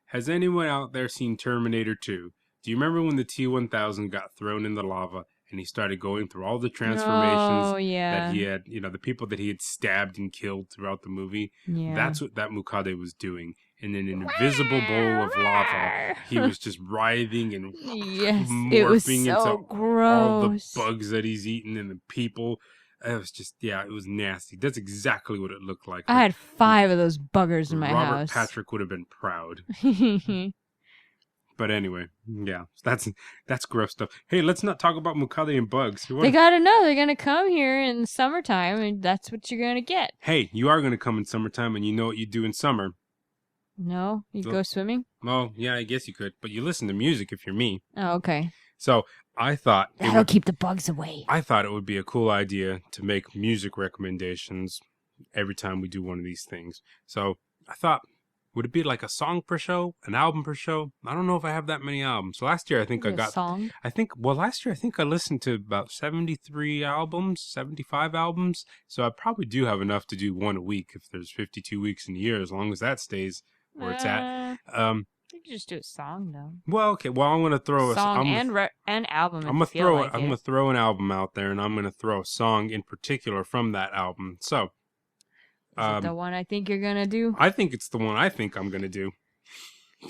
Has anyone out there seen Terminator 2? Do you remember when the T-1000 got thrown in the lava and he started going through all the transformations that he had, the people that he had stabbed and killed throughout the movie? Yeah. That's what that Mukade was doing. In an invisible bowl of lava, he was just writhing and morphing it was so into gross. all the bugs that he's eaten and the people. It was just, it was nasty. That's exactly what it looked like. I had 5 of those buggers in my house. Robert Patrick would have been proud. But anyway, yeah, that's gross stuff. Hey, let's not talk about Mukade and bugs. They gotta know they're gonna come here in summertime, and that's what you're gonna get. Hey, you are gonna come in summertime, and you know what you do in summer. No, you go swimming. Well, yeah, I guess you could, but you listen to music if you're me. Oh, okay. So I thought that'll keep the bugs away. I thought it would be a cool idea to make music recommendations every time we do one of these things. So I thought, would it be like a song per show, an album per show? I don't know if I have that many albums. Last year I think song. Last year I think I listened to about 73 albums, 75 albums. So I probably do have enough to do one a week if there's 52 weeks in a year, as long as that stays where it's at. You can just do a song though. Well, okay. Well, I'm gonna throw a song and album. I'm gonna throw an album out there, and I'm gonna throw a song in particular from that album. So, is it the one I think you're gonna do? I think it's the one I think I'm gonna do.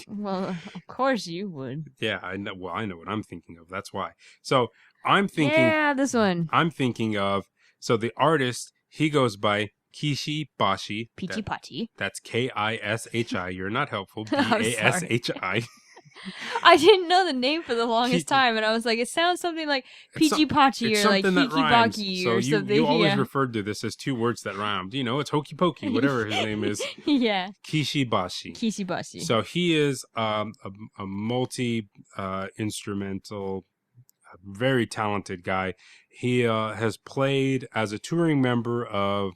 Well, of course you would. Yeah, I know. Well, I know what I'm thinking of. That's why. So I'm thinking. Yeah, this one. I'm thinking of. So the artist, he goes by Kishi Bashi. Peachy Potty. That's Kishi. You're not helpful. Bashi. I didn't know the name for the longest time, and I was like, it sounds something like Peachy Potty or like Kiki Baki or something. You always referred to this as 2 words that rhymed. It's Hokey Pokey, whatever his name is. Yeah. Kishi Bashi. Kishi Bashi. So he is a multi-instrumental, very talented guy. He has played as a touring member of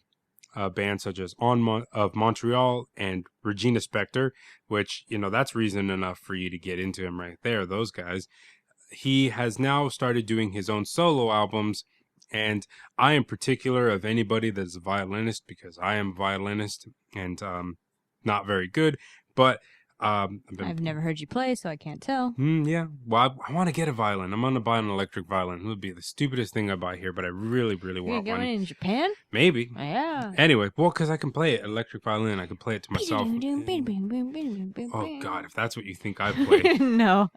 bands such as of Montreal and Regina Spektor, which, that's reason enough for you to get into him right there, those guys. He has now started doing his own solo albums, and I am particular of anybody that's a violinist, because I am a violinist and not very good, but I've never heard you play, so I can't tell. Yeah. Well, I want to get a violin. I'm going to buy an electric violin. It would be the stupidest thing I buy here, but I really, really want one. You're going in Japan? Maybe. Yeah. Anyway, because I can play it, electric violin. I can play it to myself. Oh, God, if that's what you think I play. No.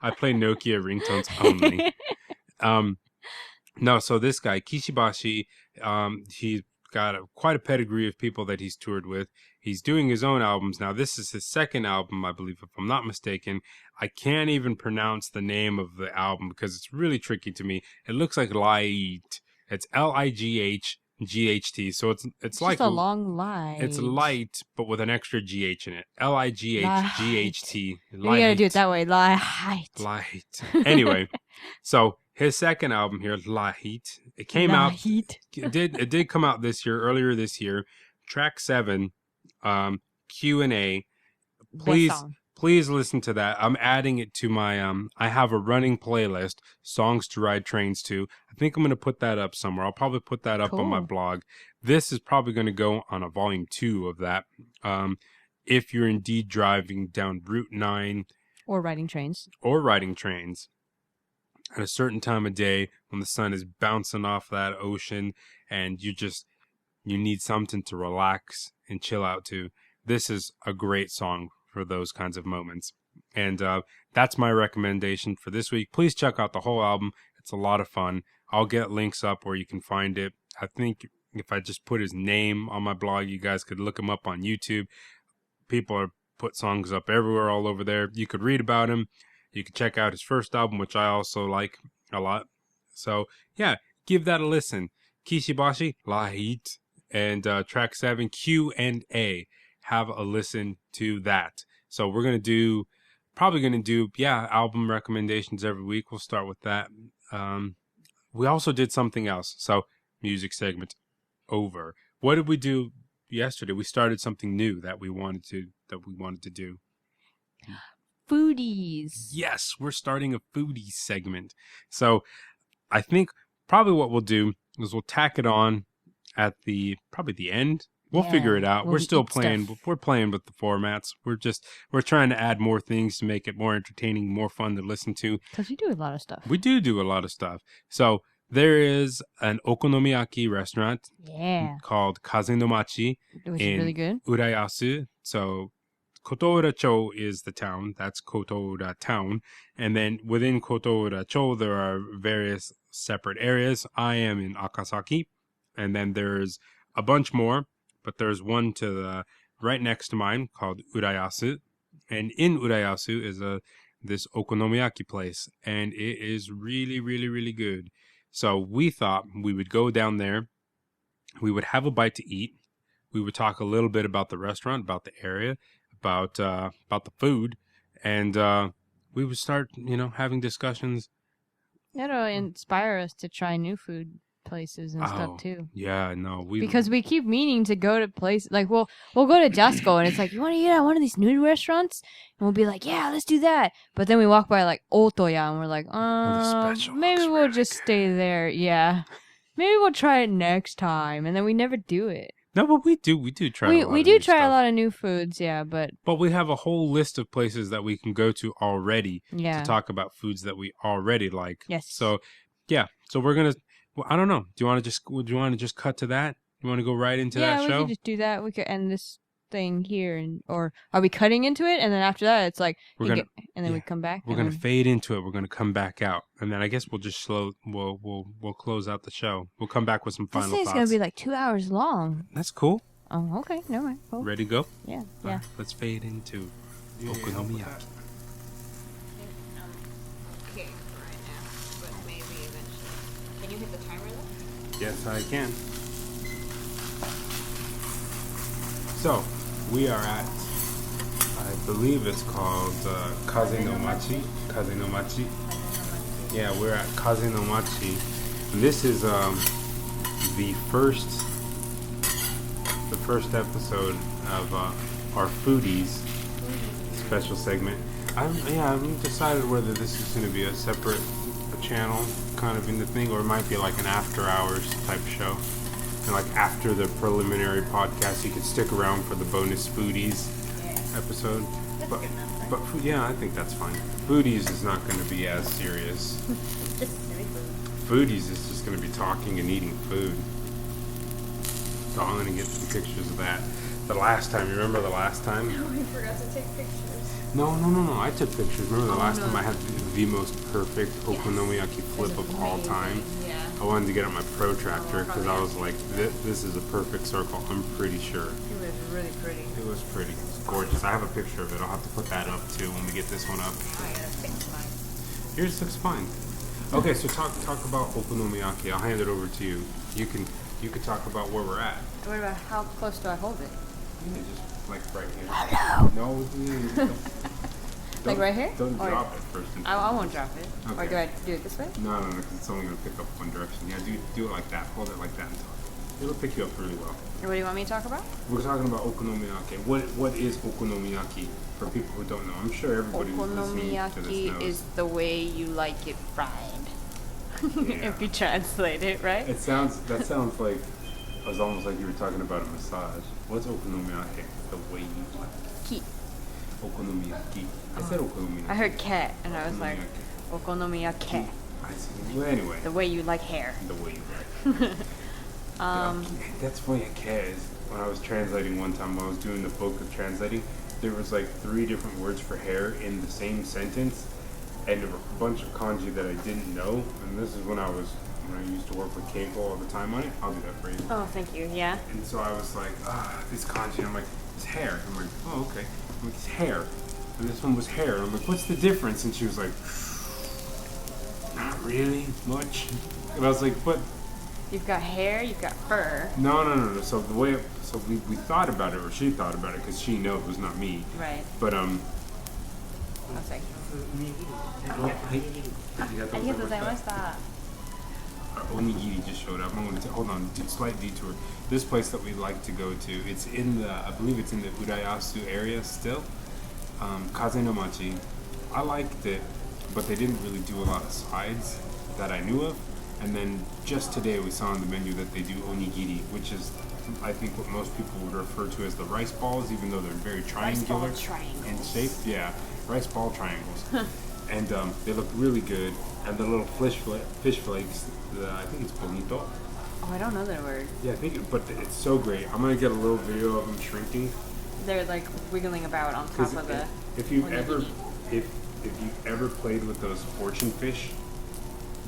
I play Nokia ringtones only. No, so this guy, Kishibashi, he's got quite a pedigree of people that he's toured with. He's doing his own albums now. This is his second album, I believe, if I'm not mistaken. I can't even pronounce the name of the album because it's really tricky to me. It looks like Light. It's Lighght. So it's like just a long lie. It's light, but with an extra GH in it. Lighght. You gotta do it that way. Light. Anyway, so his second album here, Light, it came out. It did come out earlier this year. Track 7, Q&A. Please listen to that. I'm adding it to my I have a running playlist, songs to ride trains to. I think I'm going to put that up somewhere. I'll probably put that up on my blog. This is probably going to go on a volume 2 of that. If you're indeed driving down Route 9 or riding trains at a certain time of day when the sun is bouncing off that ocean and you need something to relax and chill out to, this is a great song for those kinds of moments. And that's my recommendation for this week. Please check out the whole album. It's a lot of fun. I'll get links up where you can find it. I think if I just put his name on my blog, you guys could look him up on YouTube. People are put songs up everywhere, all over there. You could read about him. You could check out his first album, which I also like a lot. So yeah, give that a listen. Kishibashi Lahit and track 7 Q&A. Have a listen to that. So we're probably gonna do album recommendations every week. We'll start with that. We also did something else. So music segment over. What did we do yesterday? We started something new that we wanted to do. Foodies. Yes, we're starting a foodies segment. So I think probably what we'll do is we'll tack it on at the end. We'll figure it out. We're still playing. Stuff. We're playing with the formats. We're trying to add more things to make it more entertaining, more fun to listen to. Because we do a lot of stuff. We do a lot of stuff. So there is an okonomiyaki restaurant called Kaze no Machi which is really good. Urayasu. So Kotoura-cho is the town. That's Kotoura town. And then within Kotoura-cho, there are various separate areas. I am in Akasaki. And then there's a bunch more. But there's one to the right next to mine called Urayasu. And in Urayasu is this okonomiyaki place. And it is really, really, really good. So we thought we would go down there. We would have a bite to eat. We would talk a little bit about the restaurant, about the area, about the food. And we would start, having discussions. It'll inspire us to try new food places and stuff too. Yeah, no, because we keep meaning to go to places like we'll go to Jasco and it's like, you want to eat at one of these new restaurants, and we'll be like, yeah, let's do that. But then we walk by like Otoya and we're like, maybe we'll just stay there. Yeah, maybe we'll try it next time, and then we never do it. No, but we do try. We do try a lot of new foods, yeah, but we have a whole list of places that we can go to already to talk about foods that we already like. Yes. So yeah, so we're gonna. Well, I don't know. Do you want to just cut to that? You want to go right into that show? Yeah, we could just do that. We could end this thing here, or are we cutting into it? And then after that, it's like we come back. We're gonna fade into it. We're gonna come back out, and then I guess we'll just we'll close out the show. We'll come back with some final thoughts. This thing's gonna be like 2 hours long. That's cool. Oh, okay. Never mind. Cool. Ready to go? Yeah. Right, let's fade into okonomiyaki. You hit the timer though? Yes, I can. So, we are at, I believe it's called Kaze no Machi. Kaze no Machi. Yeah, we're at Kaze no Machi. And this is the first episode of our Foodies special segment. I haven't decided whether this is going to be a separate channel kind of in the thing, or it might be like an after hours type show, and like after the preliminary podcast you could stick around for the bonus Foodies episode. But yeah, I think that's fine. Foodies is not going to be as serious. Foodies is just going to be talking and eating food. So I'm going to get some pictures of that. You remember the last time? No, we forgot to take pictures. No. I took pictures. Remember the last time I had the most perfect okonomiyaki flip of all time? Yeah. I wanted to get out my protractor because I was like, this is a perfect circle. I'm pretty sure. It was really pretty. It was pretty. It was gorgeous. I have a picture of it. I'll have to put that up too when we get this one up. I gotta fix mine. Yours looks fine. Okay, so talk about okonomiyaki. I'll hand it over to you. You can talk about where we're at. What about how close do I hold it? Just like right here. Hello. No. Like right here? Don't drop it first. I won't drop it. Okay. Or do I do it this way? No, because it's only going to pick up one direction. Yeah, do it like that. Hold it like that and talk. It'll pick you up really well. What do you want me to talk about? We're talking about okonomiyaki. What is okonomiyaki for people who don't know? I'm sure everybody who's listening to this knows. Okonomiyaki is the way you like it fried. Yeah. If you translate it, right? That sounds like it was almost like you were talking about a massage. What's okonomiyaki? The way you like it. Ki. Okonomiyaki. I said okonomiyaki. I heard cat, and I was like, okonomiyaki. I see. Well, anyway. The way you like hair. The way you like hair. That's funny. Because when I was translating one time, when I was doing the book of translating, there was like 3 different words for hair in the same sentence, and there were a bunch of kanji that I didn't know. And this is when I was when I used to work with Keiko all the time on it. I'll do that for you. Oh, thank you. Yeah. And so I was like, this kanji. I'm like, it's hair. I'm like, oh, okay. I'm like, it's hair. And this one was hair. And I'm like, what's the difference? And she was like, not really much. And I was like, but You've got hair, you've got fur. no. So the way, we thought about it, or she thought about it, because she knows it was not me. Right. But One sec. Onigiri just showed up. I'm going to hold on, slight detour. This place that we like to go to, it's in the, I believe it's in the Urayasu area still. Kaze no Machi. I liked it, but they didn't really do a lot of sides that I knew of. And then just today we saw on the menu that they do onigiri, which is, I think, what most people would refer to as the rice balls, even though they're very triangular in shape. Yeah, rice ball triangles. And they look really good. And the little fish flakes, I think it's bonito. Oh, I don't know that word. Yeah, I think, but it's so great. I'm gonna get a little video of them shrinking. They're like wiggling about on top of the. If you ever played with those fortune fish,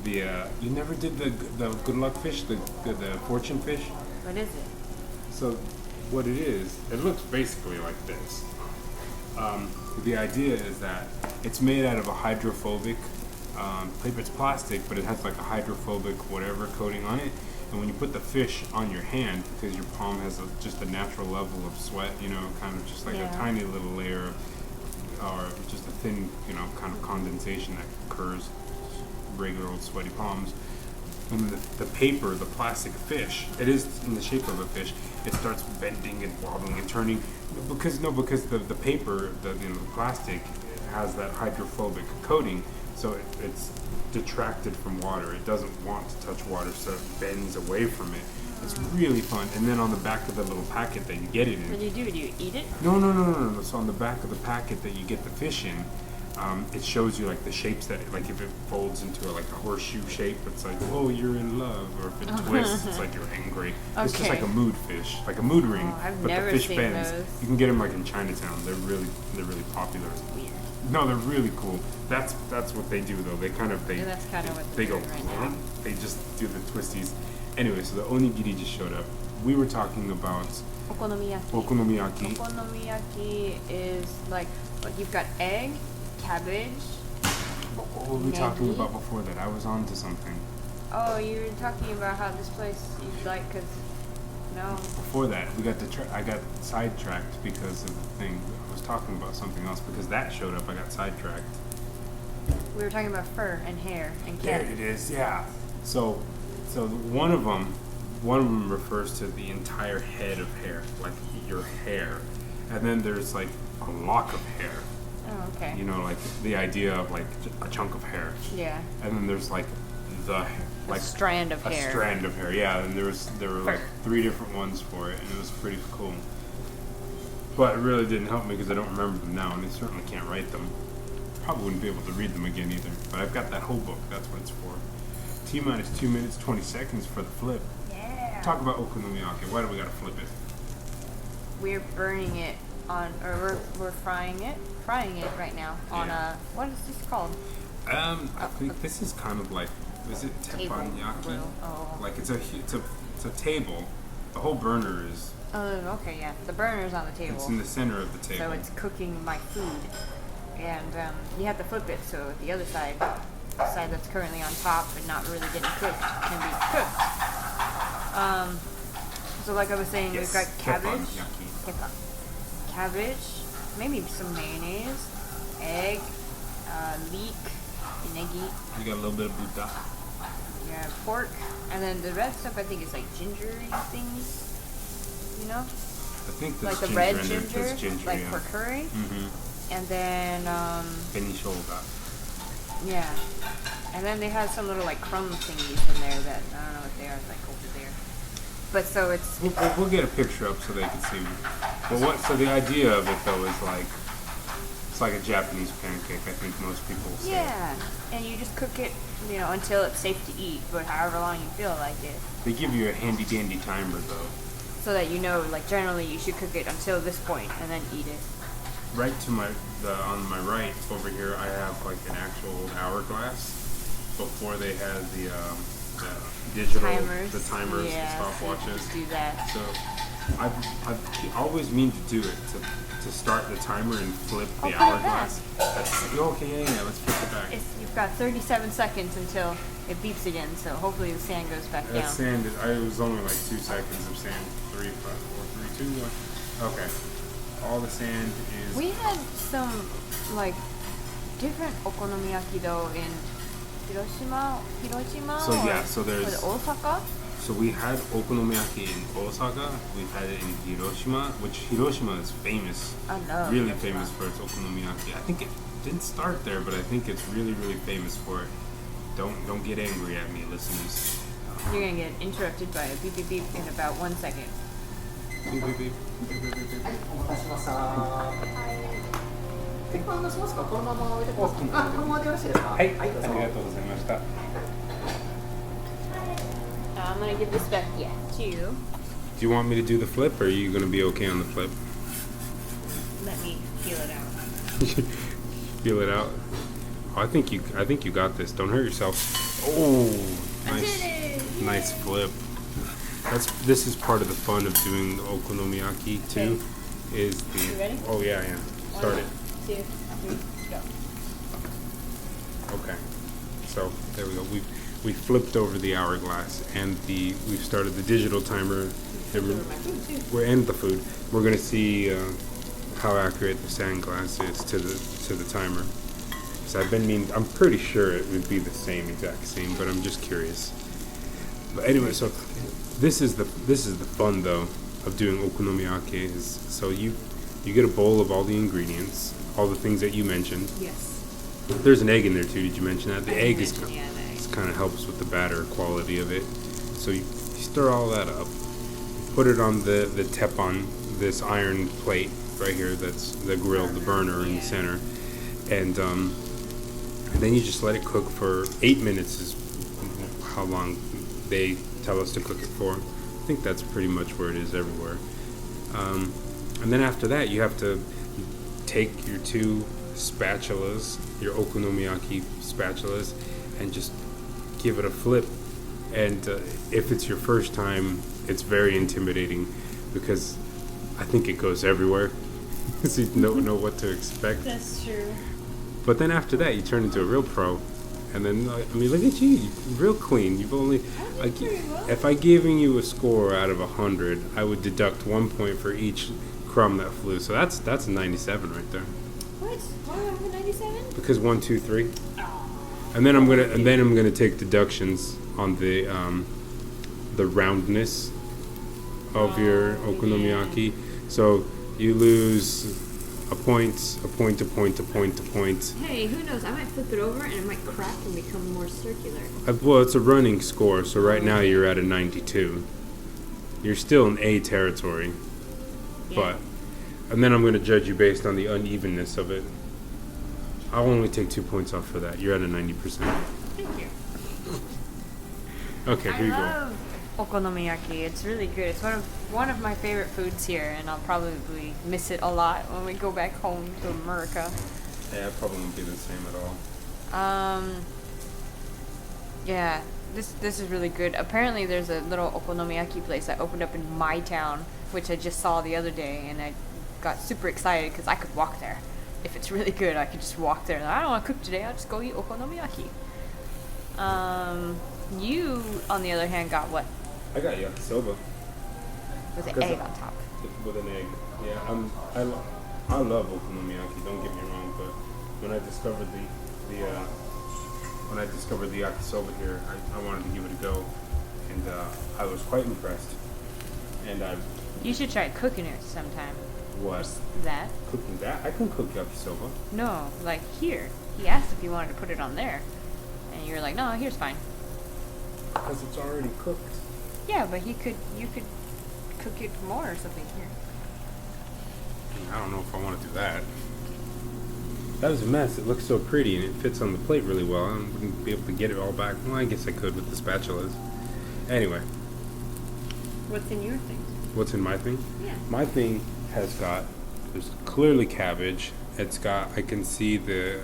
you never did the good luck fish, the fortune fish. What is it? So, what it is, it looks basically like this. The idea is that it's made out of a hydrophobic paper. It's plastic, but it has like a hydrophobic whatever coating on it. And when you put the fish on your hand, because your palm has just a natural level of sweat, kind of just like a tiny little layer, or just a thin, kind of condensation that occurs regular old sweaty palms. And the paper, the plastic fish, it is in the shape of a fish. It starts bending and wobbling and turning because the paper, the plastic has that hydrophobic coating, so it's detracted from water. It doesn't want to touch water, so it bends away from it. It's really fun. And then on the back of the little packet that you get it in. What do you do? Do you eat it? No. So on the back of the packet that you get the fish in, it shows you like the shapes that, like if it folds into like a horseshoe shape, it's like, oh, you're in love, or if it twists, it's like you're angry. It's just like a mood fish, like a mood ring, but the fish bends. Those. You can get them like in Chinatown. They're really popular. Weird. No, they're really cool. That's what they do though. That's kind of what they go. Right now. They just do the twisties. Anyway, so the onigiri just showed up. We were talking about okonomiyaki. Okonomiyaki is like, you've got egg, cabbage. What were we talking about before that? I was on to something. Oh, you were talking about how this place you'd like, no. Before that, I got sidetracked because of the thing. I was talking about something else because that showed up. I got sidetracked. We were talking about fur and hair and cat. There it is. Yeah. So one of them refers to the entire head of hair, like your hair, and then there's like a lock of hair. Oh, okay. Like the idea of like a chunk of hair. Yeah. And then there's like a strand of hair. A strand of hair, yeah. And there were like 3 different ones for it, and it was pretty cool. But it really didn't help me because I don't remember them now, and I certainly can't write them. Probably wouldn't be able to read them again either. But I've got that whole book. That's what it's for. T-minus 2 minutes 20 seconds for the flip. Yeah. Talk about okonomiyaki. Why do we gotta flip it? We're burning it on, or we're frying it right now on a, what is this called? I think this is kind of like, is it teppanyaki? Oh. Like it's a table. The whole burner is. Oh, okay, yeah. The burner's on the table. It's in the center of the table. So it's cooking my food, and you have to flip it so the other side, the side that's currently on top but not really getting cooked, can be cooked. So like I was saying, Yes, we've got cabbage, teppanyaki. cabbage, maybe some mayonnaise, egg, leek, negi. You got a little bit of butter. Yeah, pork, and then the red stuff I think is like gingery things, I think like there's the red ginger, ginger, like yeah. for curry. Mm-hmm. And then Benishoga. yeah, and then they have some little like crumb thingies in there that I don't know what they are, like over there. But so it's We'll get a picture up so they can see. But so the idea of it though is like, it's like a Japanese pancake. I think most people say. yeah, and you just cook it, until it's safe to eat, but however long you feel like it. They give you a handy dandy timer though. So that like generally you should cook it until this point and then eat it. Right to on my right over here, I have like an actual hourglass. Before they had the digital timers. the timers, Yeah, the stopwatches. so do that. So I've always mean to do it to start the timer and flip the put it hourglass. Okay, yeah, let's flip it back. You've got 37 seconds until it beeps again, so hopefully the sand goes back That down. sand, it was only like 2 seconds of sand. 3, 5, 4, 3, 2, 1. Okay. All the sand is. We had some like different okonomiyaki though in Hiroshima. So yeah, so or there's. Osaka. So we had okonomiyaki in Osaka. We've had it in Hiroshima, which Hiroshima is famous. I love really Hiroshima. famous for its okonomiyaki. I think it didn't start there, but I think it's really, really famous for it. Don't get angry at me, listeners. You're gonna get interrupted by a beep beep beep in about 1 second. Beep, beep, beep. はい、お待たせしました。鉄板のしますか？このまま置いてますか？あ、このままでよろしいですか？はい、はい、どうぞ。ありがとうございました。I'm gonna give this back to you. Do you want me to do the flip, or are you gonna be okay on the flip? Let me feel it out. Feel it out. Oh, I think you got this. Don't hurt yourself. Oh, nice flip. This is part of the fun of doing okonomiyaki too. Okay. Is the You ready? Oh yeah. Start 1, it. 2, 3, go. Okay. So there we go. We flipped over the hourglass, and we've started the digital timer. We're in the food. We're gonna see how accurate the sand glass is to the timer. So I'm pretty sure it would be the exact same, but I'm just curious. But anyway, so this is the fun though of doing okonomiyaki is so you get a bowl of all the ingredients, all the things that you mentioned. Yes. There's an egg in there too. Did you mention that? The egg mentioned, yeah, the egg. kind of helps with the batter quality of it. So you stir all that up, put it on the teppan, this iron plate right here. That's the grill, the burner in the center, and then you just let it cook for 8 minutes. Is how long they tell us to cook it for. I think that's pretty much where it is everywhere. And then after that, you have to take your 2 spatulas, your okonomiyaki spatulas, and just give it a flip. And if it's your first time, it's very intimidating because I think it goes everywhere. So you don't know what to expect. That's true. But then after that, you turn into a real pro. And then, I mean, look at you, real clean. You've only, like, if I giving you a score out of 100, I would deduct 1 point for each crumb that flew. So that's a 97 right there. What? Why am I 97? Because 1, 2, 3. And then I'm gonna take deductions on the roundness of your okonomiyaki. So you lose a point, a point, a point, a point, a point. Hey, who knows? I might flip it over and it might crack and become more circular. Well, it's a running score, so right now you're at a 92. You're still in A territory, Yeah. and then I'm going to judge you based on the unevenness of it. I'll only take 2 points off for that. You're at a 90%. Thank you. Okay, here you go. I love okonomiyaki. It's really good. It's one of my favorite foods here, and I'll probably miss it a lot when we go back home to America. Yeah, it probably won't be the same at all. Yeah, this is really good. Apparently, there's a little okonomiyaki place that opened up in my town, which I just saw the other day, and I got super excited because I could walk there. If it's really good, I could just walk there. I don't want to cook today. I'll just go eat okonomiyaki. You, on the other hand, got what? I got yakisoba. With an egg on top. With an egg. Yeah, I love okonomiyaki. Don't get me wrong, but when I discovered the yakisoba here, I wanted to give it a go, and I was quite impressed. And You should try cooking it sometime. what? That? Cooking that? I can cook yakisoba. No, like here. He asked if you wanted to put it on there. And you're like, no, here's fine. Because it's already cooked. Yeah, but you could cook it more or something here. I don't know if I want to do that. That was a mess. It looks so pretty and it fits on the plate really well. I wouldn't be able to get it all back. Well, I guess I could with the spatulas. Anyway, What's in your thing? what's in my thing? Yeah. My thing there's clearly cabbage. It's got, I can see the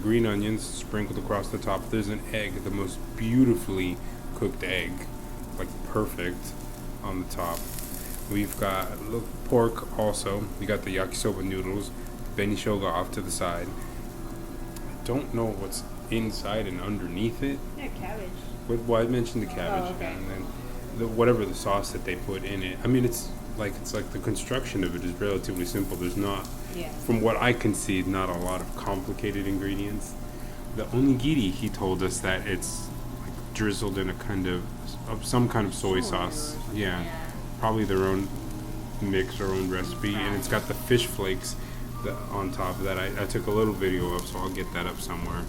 green onions sprinkled across the top. There's an egg, the most beautifully cooked egg, like perfect on the top. We've got pork also. We got the yakisoba noodles, benishoga off to the side. I don't know what's inside and underneath it. Yeah, cabbage. Well, I mentioned the cabbage, Oh, okay. and then whatever the sauce that they put in it. I mean, it's like the construction of it is relatively simple. There's not, Yeah. from what I can see, not a lot of complicated ingredients. The onigiri, he told us that it's like drizzled in a kind of some kind of soy sauce. Yeah, probably their own mix, their own recipe, and it's got the fish flakes on top of that. I took a little video of, so I'll get that up somewhere.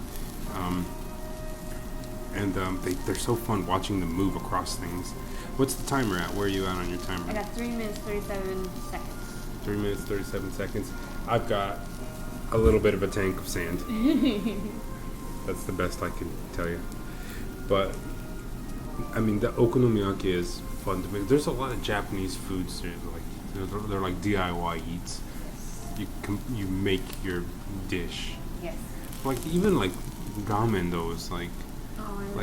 They're so fun watching them move across things. What's the timer at? Where are you at on your timer? I got 3 minutes 37 seconds. 3 minutes 37 seconds. I've got a little bit of a tank of sand. That's the best I can tell you. But I mean, the okonomiyaki is fun to make. There's a lot of Japanese foods there, they're like DIY eats. You make your dish. Yes. Like even like ramen though is like Ramen.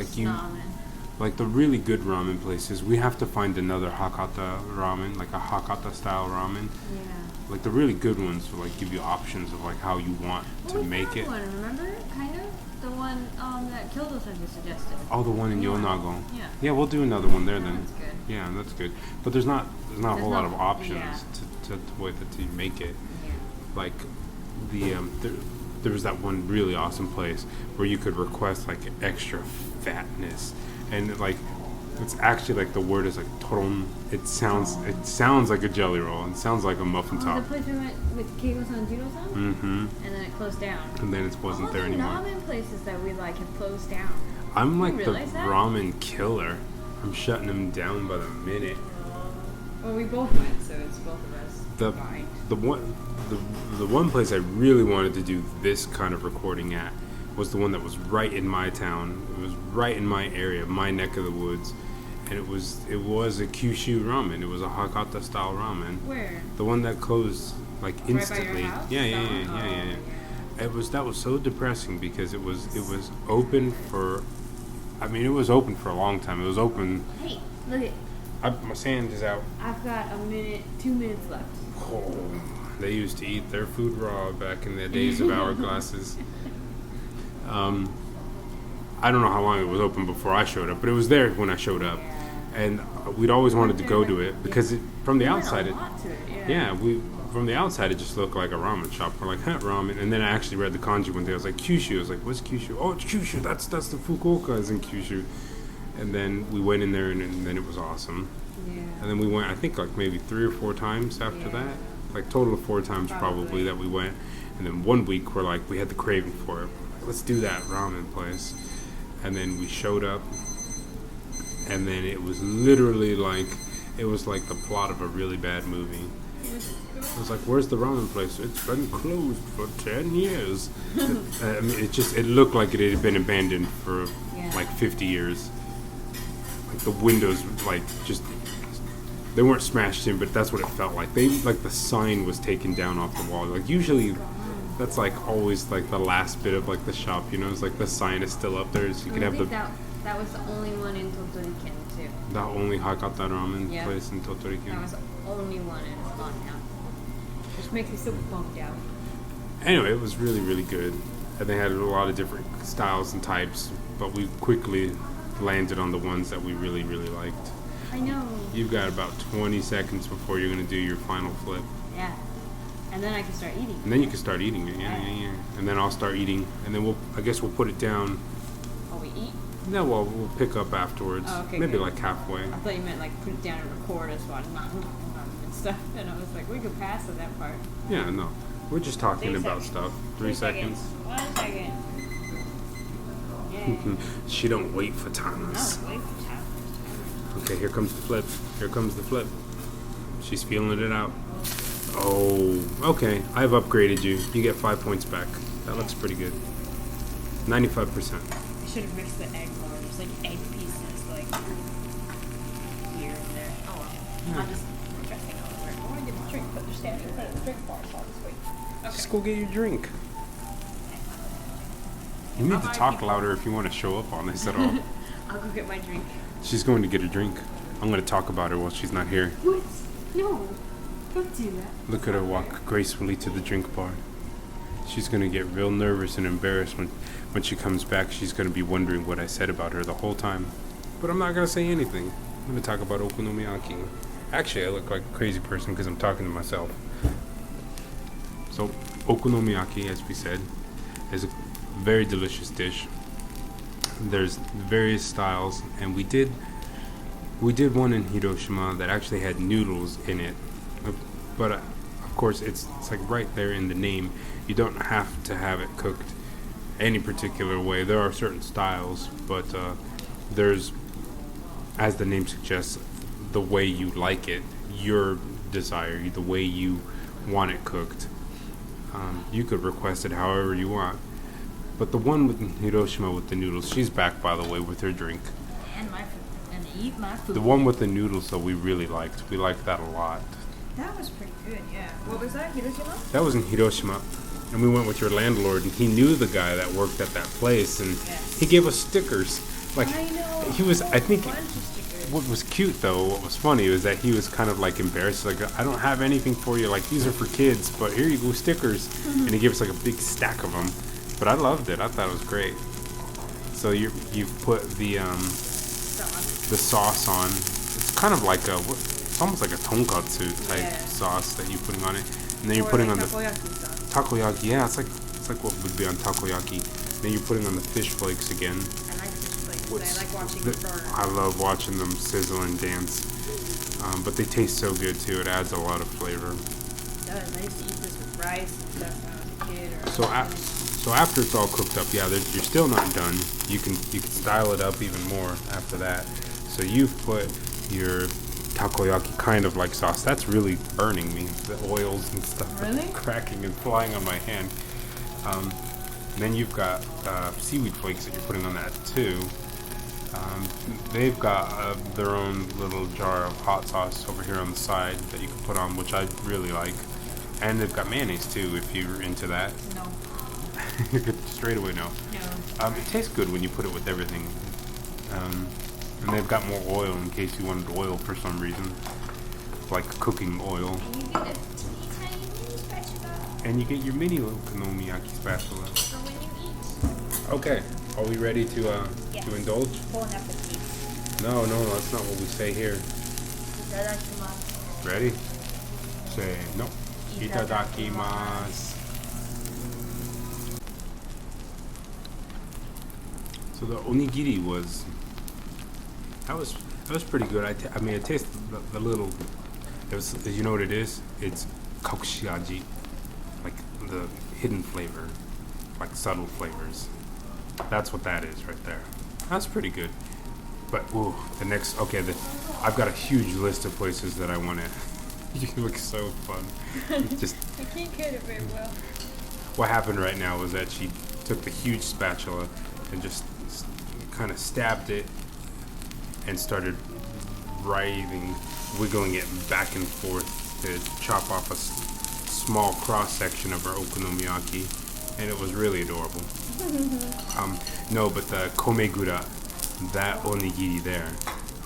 like the really good ramen places. We have to find another Hakata ramen, like a Hakata style ramen. Yeah. Like the really good ones will like give you options of like how you want to make it. One, remember? Kind of the one that Kyoto-san suggested. Oh, the one in Yonago. Yeah. Yeah, we'll do another one there then. That's good. Yeah, that's good. But there's not a whole lot of options yeah. to the way that you make it. Yeah. Like the there was that one really awesome place where you could request like extra fatness, and like it's actually like the word is like toron. It sounds like a jelly roll. It sounds like a muffin top. The place we went with Keigo-san, Jiro-san? Mm-hmm. And then it closed down. And then it wasn't there anymore. All the ramen places that we like have closed down. I'm like the realize that? ramen killer. I'm shutting them down by the minute. Well, we both went, so it's both of us. The one place I really wanted to do this kind of recording at was the one that was right in my town. It was right in my area, my neck of the woods, and it was a Kyushu ramen. It was a Hakata style ramen. Where? The one that closed like instantly. Right by your house? Yeah. That was so depressing because it was open for. I mean, it was open for a long time. It was open. Hey, look it. My sand is out. I've got 2 minutes left. Oh, they used to eat their food raw back in the days of hourglasses. I don't know how long it was open before I showed up, but it was there when I showed up, and we'd always wanted to go to it because from the outside, from the outside it just looked like a ramen shop. We're like, ramen, and then I actually read the kanji one day. I was like, Kyushu. I was like, what's Kyushu? Oh, it's Kyushu. That's the Fukuoka is in Kyushu. And then we went in there, and then it was awesome. Yeah. And then we went, I think, like maybe 3 or 4 times after that. Like total of 4 times probably that we went. And then one week we're like, we had the craving for it. Let's do that ramen place. And then we showed up, and then it was literally like, it was like the plot of a really bad movie. I was like, where's the ramen place? It's been closed for 10 years. I mean, it looked like it had been abandoned for like 50 years. Like the windows, like just, they weren't smashed in, but that's what it felt like. The sign was taken down off the wall. Like usually that's like always like the last bit of like the shop, you know, it's like the sign is still up there, so you can have the... That was the only one in Totoriken too. The only Hakata ramen place in That Totoriken. was the only one, and it's gone now. Which makes me so bummed out. Anyway, it was really, really good. And they had a lot of different styles and types, but we quickly landed on the ones that we really, really liked. I know. You've got about 20 seconds before you're going to do your final flip. Yeah. And then I can start eating. And then you can start eating it, yeah. And then I'll start eating, and then I guess we'll put it down. Oh, we eat? No, well, we'll pick up afterwards. Oh, okay, maybe good. like halfway. I thought you meant like put it down and record us while and stuff. And I was like, we could pass on that part. Yeah, no. We're just talking 3 about seconds. stuff. 3 seconds. 1 second. Yeah. She don't wait for timers. No, wait for time. Okay, here comes the flip. Here comes the flip. She's feeling it out. Oh, okay. I've upgraded you. You get 5 points back. That looks pretty good. 95%. I should have mixed the egg more. There's like egg pieces like here and there. Oh well. I'm just stressing over it. I want to get a drink, but they're standing in front of the drink bar, so I'll just wait. Okay. Just go get your drink. You need to talk louder if you want to show up on this at all. I'll go get my drink. She's going to get a drink. I'm going to talk about her while she's not here. What? No. Don't do that. Look at her walk gracefully to the drink bar. She's going to get real nervous and embarrassed when she comes back. She's going to be wondering what I said about her the whole time. But I'm not going to say anything. I'm going to talk about okonomiyaki. Actually, I look like a crazy person because I'm talking to myself. So, okonomiyaki, as we said, is a very delicious dish. There's various styles, and we did one in Hiroshima that actually had noodles in it. But of course, it's like right there in the name. You don't have to have it cooked any particular way. There are certain styles, but there's, as the name suggests, the way you like it, your desire, the way you want it cooked. You could request it however you want. But the one with Hiroshima with the noodles, she's back, by the way, with her drink. And my food. And eat my food. The one with the noodles, though, we really liked. We liked that a lot. That was pretty good, yeah. What was that, Hiroshima? That was in Hiroshima. And we went with your landlord, and he knew the guy that worked at that place, and he gave us stickers. Like, I know. he was, I think, Bunch of stickers. what was cute, though, what was funny, was that he was kind of, like, embarrassed. Like, I don't have anything for you. Like, these are for kids, but here you go, stickers. And he gave us, like, a big stack of them. But I loved it. I thought it was great. So you've put the sauce on. It's kind of like it's almost like a tonkatsu type sauce that you're putting on it, and then you're putting on the takoyaki. Yeah, it's like what would be on takoyaki. Then you're putting on the fish flakes again. I like fish flakes. I like watching them burn. I love watching them sizzle and dance. But they taste so good too. It adds a lot of flavor. It does. I used to eat this with rice and stuff when I was a kid. So after it's all cooked up, yeah, you're still not done. You can style it up even more after that. So you've put your takoyaki kind of like sauce. That's really burning me. The oils and stuff are cracking and flying on my hand. Then you've got seaweed flakes that you're putting on that too. They've got their own little jar of hot sauce over here on the side that you can put on, which I really like. And they've got mayonnaise too, if you're into that. No. Straight away, no. No. It tastes good when you put it with everything. And they've got more oil in case you wanted oil for some reason. Like cooking oil. And you get your mini okonomiyaki spatula. For when you eat. Okay, are we ready to indulge? Bon appetit. No, that's not what we say here. Itadakimasu. Ready? Say no. Itadakimasu. So the onigiri was pretty good. I mean, it tasted the little. It was, you know what it is? It's kakushiaji, like the hidden flavor, like subtle flavors. That's what that is right there. That's pretty good. But the next, I've got a huge list of places that I want to. You look so fun. Just. I can't get it very well. What happened right now was that she took the huge spatula and just kind of stabbed it and started wiggling it back and forth to chop off a small cross section of our okonomiyaki, and it was really adorable. No, but the komegura, that onigiri there,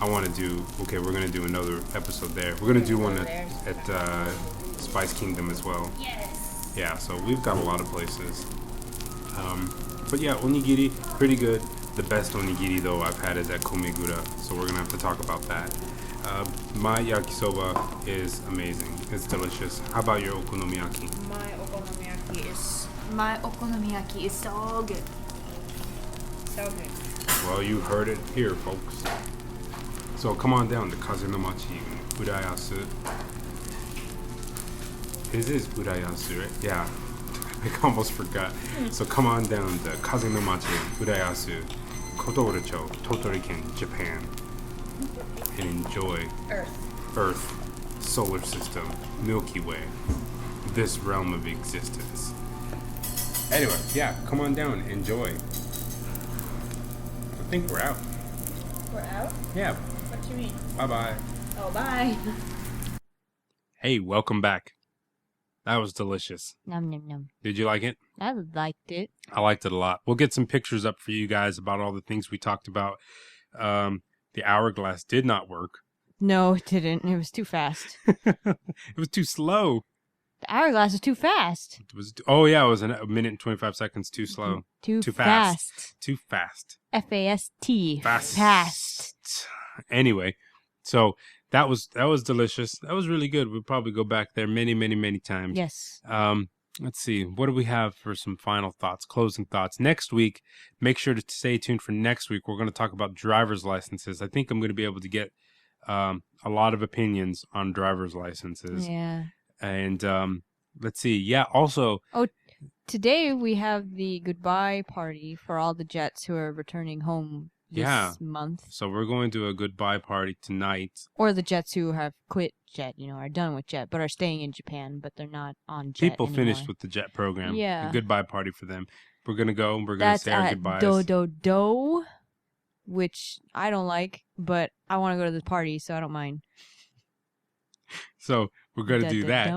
I want to do. Okay, we're gonna do another episode there. We're gonna do one at Spice Kingdom as well. Yes. Yeah, so we've got a lot of places. But yeah, onigiri, pretty good. The best onigiri though I've had is at Komegura, so we're gonna have to talk about that. My yakisoba is amazing. It's delicious. How about your okonomiyaki? My okonomiyaki is so good. So good. Well, you heard it here, folks. So come on down to Kazenomachi in Urayasu. It is Urayasu, right? Yeah. I almost forgot. So come on down to Kazenomachi, Urayasu, Kotobucho, Totori-ken, Japan, and enjoy Earth, solar system, Milky Way, this realm of existence. Anyway, yeah, come on down, enjoy. I think we're out. We're out? Yeah. What do you mean? Bye-bye. Oh, bye. Hey, welcome back. That was delicious. Nom nom nom. Did you like it? I liked it. I liked it a lot. We'll get some pictures up for you guys about all the things we talked about The hourglass did not work. No, it didn't. It was too fast. It was too slow. The hourglass is too fast. It was. Oh yeah, it was a minute and 25 seconds too slow. Too Too fast. fast. Too fast. F-A-S-T. Fast. Fast. Anyway, so that was delicious. That was really good. We'll probably go back there many, many, many times. Yes. Let's see. What do we have for some final thoughts, closing thoughts? Next week, make sure to stay tuned for next week. We're going to talk about driver's licenses. I think I'm going to be able to get a lot of opinions on driver's licenses. Yeah. And let's see. Yeah, also. Today we have the goodbye party for all the Jets who are returning home this month. So we're going to a goodbye party tonight. Or the Jets who have quit Jet, are done with Jet, but are staying in Japan, but they're not on Jet People anymore. finished with the Jet program. Yeah. A goodbye party for them. We're going to go. We're going to say our goodbyes. That's at Do, which I don't like, but I want to go to the party, so I don't mind. So we're going to do that.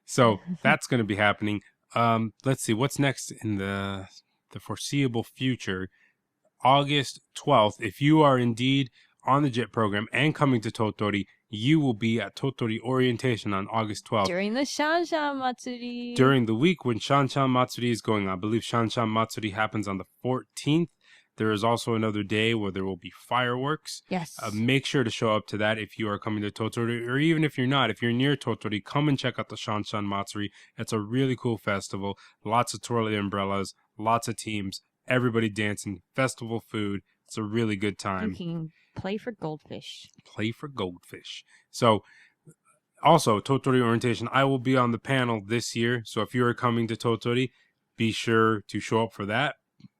So that's going to be happening. Let's see. What's next in the foreseeable future? August 12th, if you are indeed on the JET program and coming to Totori, you will be at Totori Orientation on August 12th. During the Shanshan Matsuri. During the week when Shanshan Matsuri is going on. I believe Shanshan Matsuri happens on the 14th. There is also another day where there will be fireworks. Yes. Make sure to show up to that if you are coming to Totori, or even if you're not. If you're near Totori, come and check out the Shanshan Matsuri. It's a really cool festival. Lots of twirly umbrellas, lots of teams, everybody dancing, festival food. It's a really good time. You can play for goldfish. Play for goldfish. So, also, Totori Orientation, I will be on the panel this year. So if you are coming to Totori, be sure to show up for that.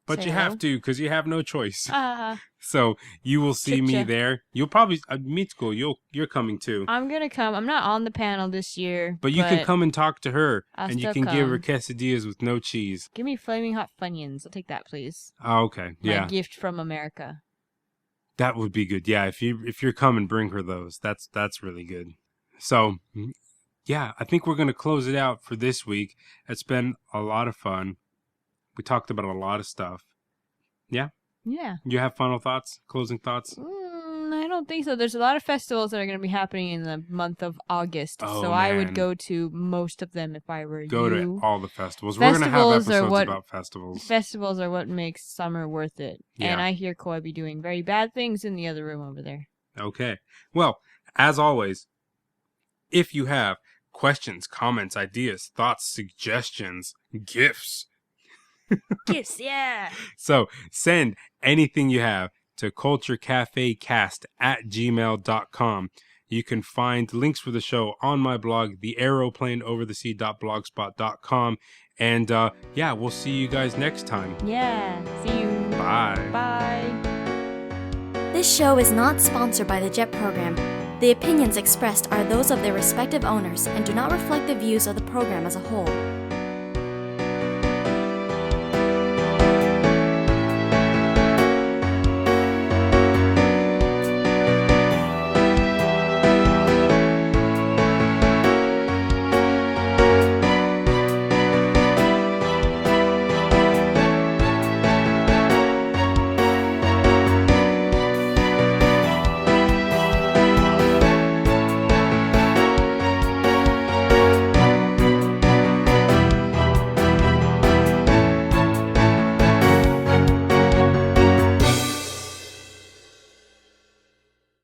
But Say you hello. have to, because you have no choice. Uh, So you will see me Chicha. there. You'll probably, Mitsuko, you're coming too. I'm going to come. I'm not on the panel this year. But you can come and talk to her, I'll and you still can give her come. quesadillas with no cheese. Give me flaming hot Funyuns. I'll take that, please. Oh, okay, yeah, My gift from America. that would be good. Yeah, if you're coming, bring her those. That's really good. So, yeah, I think we're gonna close it out for this week. It's been a lot of fun. We talked about a lot of stuff. Yeah, Yeah. you have final thoughts, closing thoughts? I don't think so. There's a lot of festivals that are going to be happening in the month of August. Oh, so I man. would go to most of them if I were Go you. to all the festivals. We're gonna have Festivals are episodes what- about festivals. Festivals are what makes summer worth it. Yeah. And I hear Koi be doing very bad things in the other room over there. Okay. Well, as always, if you have questions, comments, ideas, thoughts, suggestions, gifts, Gifts, yeah. so send anything you have to culturecafecast@gmail.com. You can find links for the show on my blog, theaeroplanooverthesea.blogspot.com. And yeah, we'll see you guys next time. Yeah. See you. Bye. Bye. This show is not sponsored by the JET program. The opinions expressed are those of their respective owners and do not reflect the views of the program as a whole.